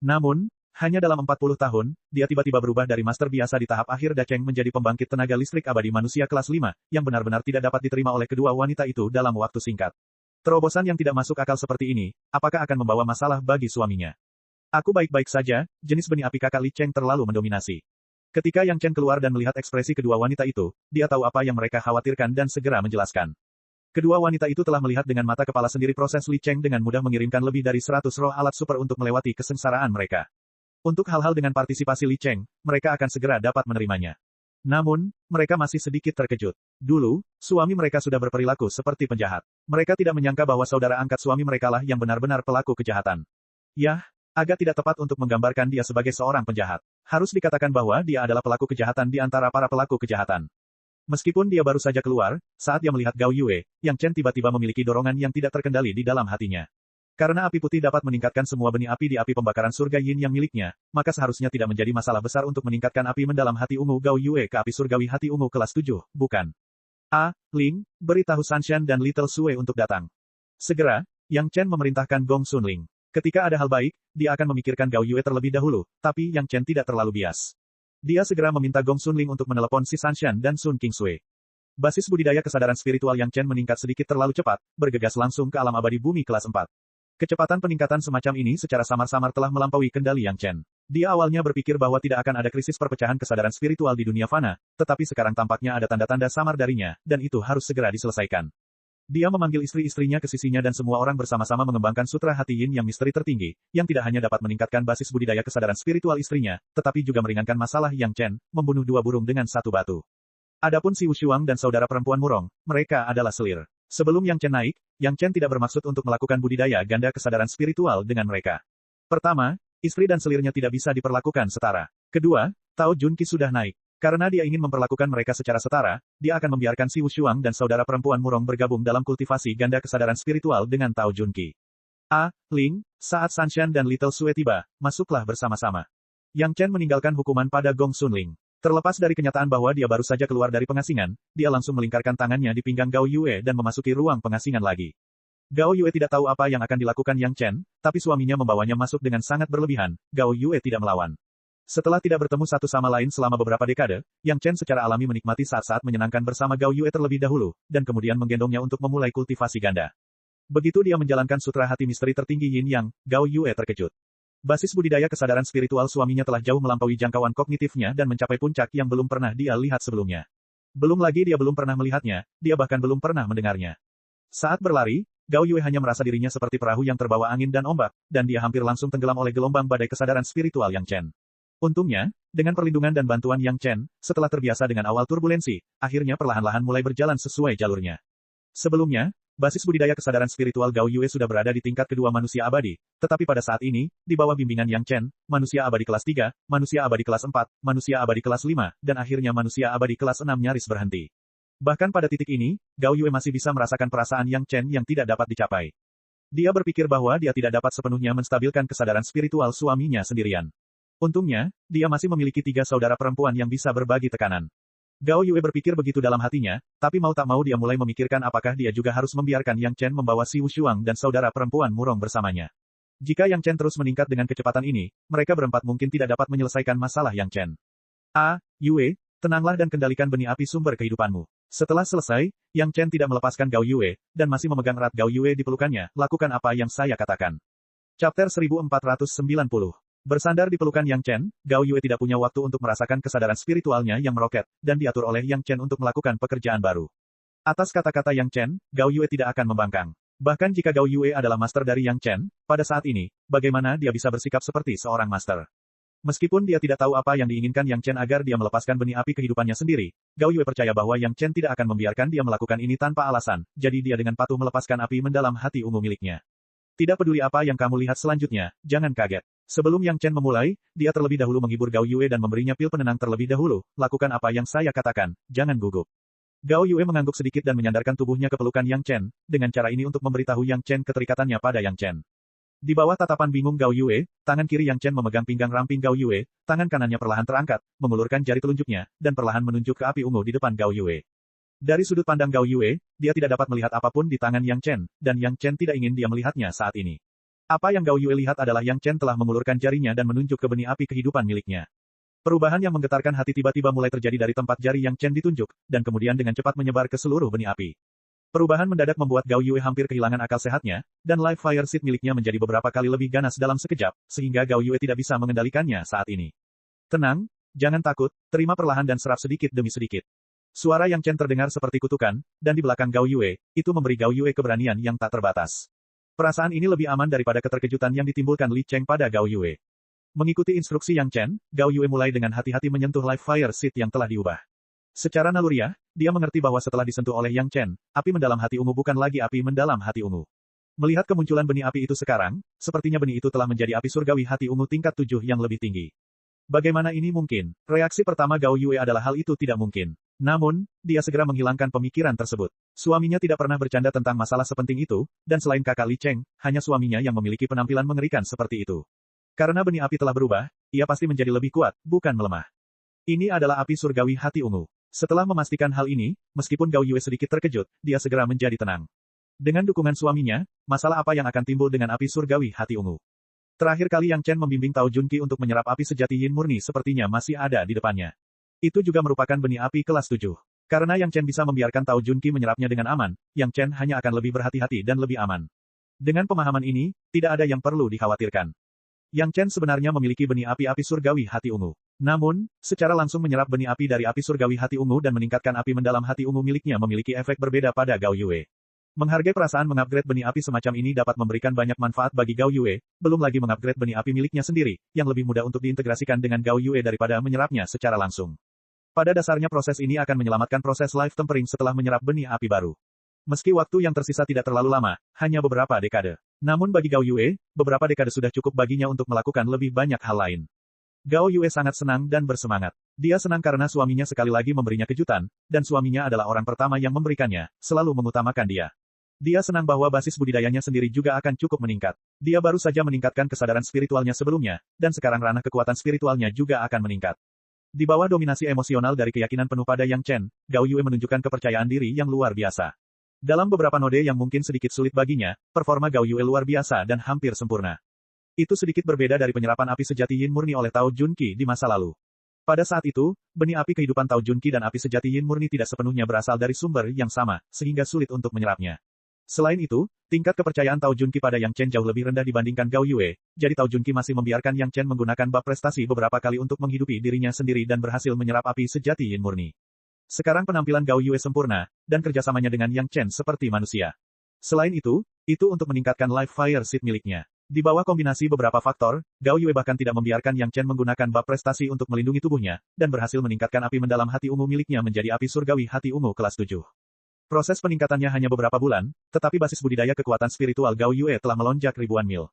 Namun, hanya dalam 40 tahun, dia tiba-tiba berubah dari master biasa di tahap akhir Dacheng menjadi pembangkit tenaga listrik abadi manusia kelas 5, yang benar-benar tidak dapat diterima oleh kedua wanita itu dalam waktu singkat. Terobosan yang tidak masuk akal seperti ini, apakah akan membawa masalah bagi suaminya? Aku baik-baik saja, jenis benih api kakak Li Cheng terlalu mendominasi. Ketika Yang Chen keluar dan melihat ekspresi kedua wanita itu, dia tahu apa yang mereka khawatirkan dan segera menjelaskan. Kedua wanita itu telah melihat dengan mata kepala sendiri proses Li Cheng dengan mudah mengirimkan lebih dari 100 roh alat super untuk melewati kesengsaraan mereka. Untuk hal-hal dengan partisipasi Li Cheng, mereka akan segera dapat menerimanya. Namun, mereka masih sedikit terkejut. Dulu, suami mereka sudah berperilaku seperti penjahat. Mereka tidak menyangka bahwa saudara angkat suami mereka lah yang benar-benar pelaku kejahatan. Yah, agak tidak tepat untuk menggambarkan dia sebagai seorang penjahat. Harus dikatakan bahwa dia adalah pelaku kejahatan di antara para pelaku kejahatan. Meskipun dia baru saja keluar, saat dia melihat Gao Yue, Yang Chen tiba-tiba memiliki dorongan yang tidak terkendali di dalam hatinya. Karena api putih dapat meningkatkan semua benih api di api pembakaran surga Yin yang miliknya, maka seharusnya tidak menjadi masalah besar untuk meningkatkan api mendalam hati ungu Gao Yue ke api surgawi hati ungu kelas 7, bukan? Ling, beritahu Sanshan dan Little Sue untuk datang. Segera, Yang Chen memerintahkan Gong Xunling. Ketika ada hal baik, dia akan memikirkan Gao Yue terlebih dahulu, tapi Yang Chen tidak terlalu bias. Dia segera meminta Gong Xunling untuk menelepon si Sanshan dan Sun Qingsui. Basis budidaya kesadaran spiritual Yang Chen meningkat sedikit terlalu cepat, bergegas langsung ke alam abadi bumi kelas 4. Kecepatan peningkatan semacam ini secara samar-samar telah melampaui kendali Yang Chen. Dia awalnya berpikir bahwa tidak akan ada krisis perpecahan kesadaran spiritual di dunia fana, tetapi sekarang tampaknya ada tanda-tanda samar darinya, dan itu harus segera diselesaikan. Dia memanggil istri-istrinya ke sisinya dan semua orang bersama-sama mengembangkan sutra hati Yin yang misteri tertinggi, yang tidak hanya dapat meningkatkan basis budidaya kesadaran spiritual istrinya, tetapi juga meringankan masalah Yang Chen, membunuh 2 burung dengan 1 batu. Adapun si Wushuang dan saudara perempuan Murong, mereka adalah selir. Sebelum Yang Chen naik, Yang Chen tidak bermaksud untuk melakukan budidaya ganda kesadaran spiritual dengan mereka. Pertama, istri dan selirnya tidak bisa diperlakukan setara. Kedua, Tao Junqi sudah naik. Karena dia ingin memperlakukan mereka secara setara, dia akan membiarkan si Wushuang dan saudara perempuan Murong bergabung dalam kultivasi ganda kesadaran spiritual dengan Tao Junqi. Ling, saat Sanshan dan Little Sue tiba, masuklah bersama-sama. Yang Chen meninggalkan hukuman pada Gong Xunling. Terlepas dari kenyataan bahwa dia baru saja keluar dari pengasingan, dia langsung melingkarkan tangannya di pinggang Gao Yue dan memasuki ruang pengasingan lagi. Gao Yue tidak tahu apa yang akan dilakukan Yang Chen, tapi suaminya membawanya masuk dengan sangat berlebihan. Gao Yue tidak melawan. Setelah tidak bertemu satu sama lain selama beberapa dekade, Yang Chen secara alami menikmati saat-saat menyenangkan bersama Gao Yue terlebih dahulu, dan kemudian menggendongnya untuk memulai kultivasi ganda. Begitu dia menjalankan sutra hati misteri tertinggi Yin Yang, Gao Yue terkejut. Basis budidaya kesadaran spiritual suaminya telah jauh melampaui jangkauan kognitifnya dan mencapai puncak yang belum pernah dia lihat sebelumnya. Belum lagi dia belum pernah melihatnya, dia bahkan belum pernah mendengarnya. Saat berlari, Gao Yue hanya merasa dirinya seperti perahu yang terbawa angin dan ombak, dan dia hampir langsung tenggelam oleh gelombang badai kesadaran spiritual Yang Chen. Untungnya, dengan perlindungan dan bantuan Yang Chen, setelah terbiasa dengan awal turbulensi, akhirnya perlahan-lahan mulai berjalan sesuai jalurnya. Sebelumnya, Basis budidaya kesadaran spiritual Gao Yue sudah berada di tingkat kedua manusia abadi, tetapi pada saat ini, di bawah bimbingan Yang Chen, manusia abadi kelas 3, manusia abadi kelas 4, manusia abadi kelas 5, dan akhirnya manusia abadi kelas 6 nyaris berhenti. Bahkan pada titik ini, Gao Yue masih bisa merasakan perasaan Yang Chen yang tidak dapat dicapai. Dia berpikir bahwa dia tidak dapat sepenuhnya menstabilkan kesadaran spiritual suaminya sendirian. Untungnya, dia masih memiliki 3 saudara perempuan yang bisa berbagi tekanan. Gao Yue berpikir begitu dalam hatinya, tapi mau tak mau dia mulai memikirkan apakah dia juga harus membiarkan Yang Chen membawa Si Wushuang dan saudara perempuan murong bersamanya. Jika Yang Chen terus meningkat dengan kecepatan ini, mereka berempat mungkin tidak dapat menyelesaikan masalah Yang Chen. Yue, tenanglah dan kendalikan benih api sumber kehidupanmu. Setelah selesai, Yang Chen tidak melepaskan Gao Yue, dan masih memegang erat Gao Yue di pelukannya, lakukan apa yang saya katakan. Chapter 1490. Bersandar di pelukan Yang Chen, Gao Yue tidak punya waktu untuk merasakan kesadaran spiritualnya yang meroket, dan diatur oleh Yang Chen untuk melakukan pekerjaan baru. Atas kata-kata Yang Chen, Gao Yue tidak akan membangkang. Bahkan jika Gao Yue adalah master dari Yang Chen, pada saat ini, bagaimana dia bisa bersikap seperti seorang master? Meskipun dia tidak tahu apa yang diinginkan Yang Chen agar dia melepaskan benih api kehidupannya sendiri, Gao Yue percaya bahwa Yang Chen tidak akan membiarkan dia melakukan ini tanpa alasan, jadi dia dengan patuh melepaskan api mendalam hati ungu miliknya. Tidak peduli apa yang kamu lihat selanjutnya, jangan kaget. Sebelum Yang Chen memulai, dia terlebih dahulu menghibur Gao Yue dan memberinya pil penenang terlebih dahulu. Lakukan apa yang saya katakan, jangan gugup. Gao Yue mengangguk sedikit dan menyandarkan tubuhnya ke pelukan Yang Chen, dengan cara ini untuk memberitahu Yang Chen keterikatannya pada Yang Chen. Di bawah tatapan bingung Gao Yue, tangan kiri Yang Chen memegang pinggang ramping Gao Yue, tangan kanannya perlahan terangkat, mengulurkan jari telunjuknya, dan perlahan menunjuk ke api ungu di depan Gao Yue. Dari sudut pandang Gao Yue, dia tidak dapat melihat apapun di tangan Yang Chen, dan Yang Chen tidak ingin dia melihatnya saat ini. Apa yang Gao Yue lihat adalah Yang Chen telah mengulurkan jarinya dan menunjuk ke benih api kehidupan miliknya. Perubahan yang menggetarkan hati tiba-tiba mulai terjadi dari tempat jari Yang Chen ditunjuk, dan kemudian dengan cepat menyebar ke seluruh benih api. Perubahan mendadak membuat Gao Yue hampir kehilangan akal sehatnya, dan live fire seed miliknya menjadi beberapa kali lebih ganas dalam sekejap, sehingga Gao Yue tidak bisa mengendalikannya saat ini. Tenang, jangan takut, terima perlahan dan serap sedikit demi sedikit. Suara Yang Chen terdengar seperti kutukan, dan di belakang Gao Yue, itu memberi Gao Yue keberanian yang tak terbatas. Perasaan ini lebih aman daripada keterkejutan yang ditimbulkan Li Cheng pada Gao Yue. Mengikuti instruksi Yang Chen, Gao Yue mulai dengan hati-hati menyentuh live fire seed yang telah diubah. Secara naluriah, dia mengerti bahwa setelah disentuh oleh Yang Chen, api mendalam hati ungu bukan lagi api mendalam hati ungu. Melihat kemunculan benih api itu sekarang, sepertinya benih itu telah menjadi api surgawi hati ungu tingkat 7 yang lebih tinggi. Bagaimana ini mungkin? Reaksi pertama Gao Yue adalah hal itu tidak mungkin. Namun, dia segera menghilangkan pemikiran tersebut. Suaminya tidak pernah bercanda tentang masalah sepenting itu, dan selain kakak Li Cheng, hanya suaminya yang memiliki penampilan mengerikan seperti itu. Karena benih api telah berubah, ia pasti menjadi lebih kuat, bukan melemah. Ini adalah api surgawi hati ungu. Setelah memastikan hal ini, meskipun Gao Yue sedikit terkejut, dia segera menjadi tenang. Dengan dukungan suaminya, masalah apa yang akan timbul dengan api surgawi hati ungu? Terakhir kali Yang Chen membimbing Tao Junqi untuk menyerap api sejati Yin murni sepertinya masih ada di depannya. Itu juga merupakan benih api kelas 7. Karena Yang Chen bisa membiarkan Tao Junqi menyerapnya dengan aman, Yang Chen hanya akan lebih berhati-hati dan lebih aman. Dengan pemahaman ini, tidak ada yang perlu dikhawatirkan. Yang Chen sebenarnya memiliki benih api-api surgawi hati ungu. Namun, secara langsung menyerap benih api dari api surgawi hati ungu dan meningkatkan api mendalam hati ungu miliknya memiliki efek berbeda pada Gao Yue. Menghargai perasaan mengupgrade benih api semacam ini dapat memberikan banyak manfaat bagi Gao Yue, belum lagi mengupgrade benih api miliknya sendiri, yang lebih mudah untuk diintegrasikan dengan Gao Yue daripada menyerapnya secara langsung. Pada dasarnya proses ini akan menyelamatkan proses life tempering setelah menyerap benih api baru. Meski waktu yang tersisa tidak terlalu lama, hanya beberapa dekade. Namun bagi Gao Yue, beberapa dekade sudah cukup baginya untuk melakukan lebih banyak hal lain. Gao Yue sangat senang dan bersemangat. Dia senang karena suaminya sekali lagi memberinya kejutan, dan suaminya adalah orang pertama yang memberikannya, selalu mengutamakan dia. Dia senang bahwa basis budidayanya sendiri juga akan cukup meningkat. Dia baru saja meningkatkan kesadaran spiritualnya sebelumnya, dan sekarang ranah kekuatan spiritualnya juga akan meningkat. Di bawah dominasi emosional dari keyakinan penuh pada Yang Chen, Gao Yue menunjukkan kepercayaan diri yang luar biasa. Dalam beberapa node yang mungkin sedikit sulit baginya, performa Gao Yue luar biasa dan hampir sempurna. Itu sedikit berbeda dari penyerapan api sejati Yin murni oleh Tao Junqi di masa lalu. Pada saat itu, benih api kehidupan Tao Junqi dan api sejati Yin murni tidak sepenuhnya berasal dari sumber yang sama, sehingga sulit untuk menyerapnya. Selain itu, tingkat kepercayaan Tao Junqi pada Yang Chen jauh lebih rendah dibandingkan Gao Yue, jadi Tao Junqi masih membiarkan Yang Chen menggunakan bab prestasi beberapa kali untuk menghidupi dirinya sendiri dan berhasil menyerap api sejati Yin murni. Sekarang penampilan Gao Yue sempurna, dan kerjasamanya dengan Yang Chen seperti manusia. Selain itu untuk meningkatkan live fire seed miliknya. Di bawah kombinasi beberapa faktor, Gao Yue bahkan tidak membiarkan Yang Chen menggunakan bab prestasi untuk melindungi tubuhnya, dan berhasil meningkatkan api mendalam hati ungu miliknya menjadi api surgawi hati ungu kelas 7. Proses peningkatannya hanya beberapa bulan, tetapi basis budidaya kekuatan spiritual Gao Yue telah melonjak ribuan mil.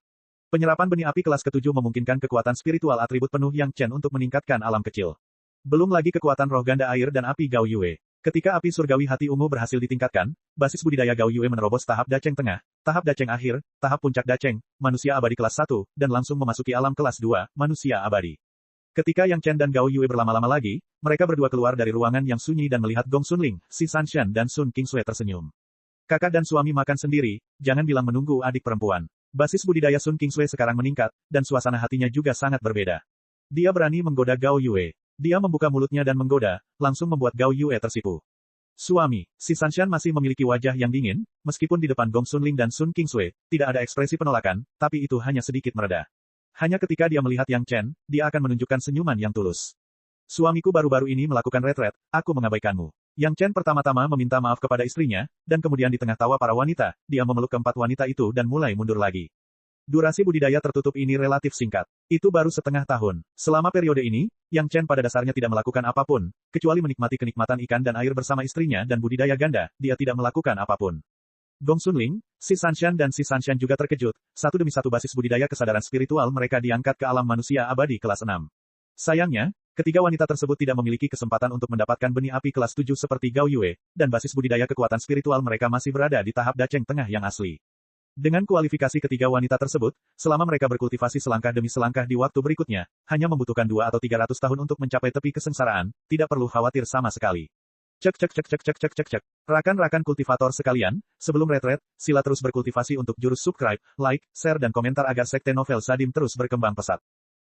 Penyerapan benih api kelas ke-7 memungkinkan kekuatan spiritual atribut penuh Yang Chen untuk meningkatkan alam kecil. Belum lagi kekuatan roh ganda air dan api Gao Yue. Ketika api surgawi hati ungu berhasil ditingkatkan, basis budidaya Gao Yue menerobos tahap Daceng Tengah, tahap Daceng Akhir, tahap Puncak Daceng, manusia abadi kelas 1, dan langsung memasuki alam kelas 2, manusia abadi. Ketika Yang Chen dan Gao Yue berlama-lama lagi, mereka berdua keluar dari ruangan yang sunyi dan melihat Gong Sunling, Si Sanshan dan Sun Kingsue tersenyum. Kakak dan suami makan sendiri, jangan bilang menunggu adik perempuan. Basis budidaya Sun Kingsue sekarang meningkat, dan suasana hatinya juga sangat berbeda. Dia berani menggoda Gao Yue. Dia membuka mulutnya dan menggoda, langsung membuat Gao Yue tersipu. Suami, Si Sanshan masih memiliki wajah yang dingin, meskipun di depan Gong Sunling dan Sun Kingsue, tidak ada ekspresi penolakan, tapi itu hanya sedikit mereda. Hanya ketika dia melihat Yang Chen, dia akan menunjukkan senyuman yang tulus. Suamiku baru-baru ini melakukan retret, aku mengabaikanmu. Yang Chen pertama-tama meminta maaf kepada istrinya, dan kemudian di tengah tawa para wanita, dia memeluk keempat wanita itu dan mulai mundur lagi. Durasi budidaya tertutup ini relatif singkat. Itu baru setengah tahun. Selama periode ini, Yang Chen pada dasarnya tidak melakukan apapun, kecuali menikmati kenikmatan ikan dan air bersama istrinya dan budidaya ganda, dia tidak melakukan apapun. Gong Sunling, Si Sanshan dan Si Sanshan juga terkejut, satu demi satu basis budidaya kesadaran spiritual mereka diangkat ke alam manusia abadi kelas 6. Sayangnya, ketiga wanita tersebut tidak memiliki kesempatan untuk mendapatkan benih api kelas 7 seperti Gao Yue, dan basis budidaya kekuatan spiritual mereka masih berada di tahap Daceng Tengah yang asli. Dengan kualifikasi ketiga wanita tersebut, selama mereka berkultivasi selangkah demi selangkah di waktu berikutnya, hanya membutuhkan 2 atau 300 tahun untuk mencapai tepi kesengsaraan, tidak perlu khawatir sama sekali. Cek. Rakan-rakan kultivator sekalian, sebelum retret, sila terus berkultivasi untuk jurus subscribe, like, share dan komentar agar sekte novel Sadim terus berkembang pesat.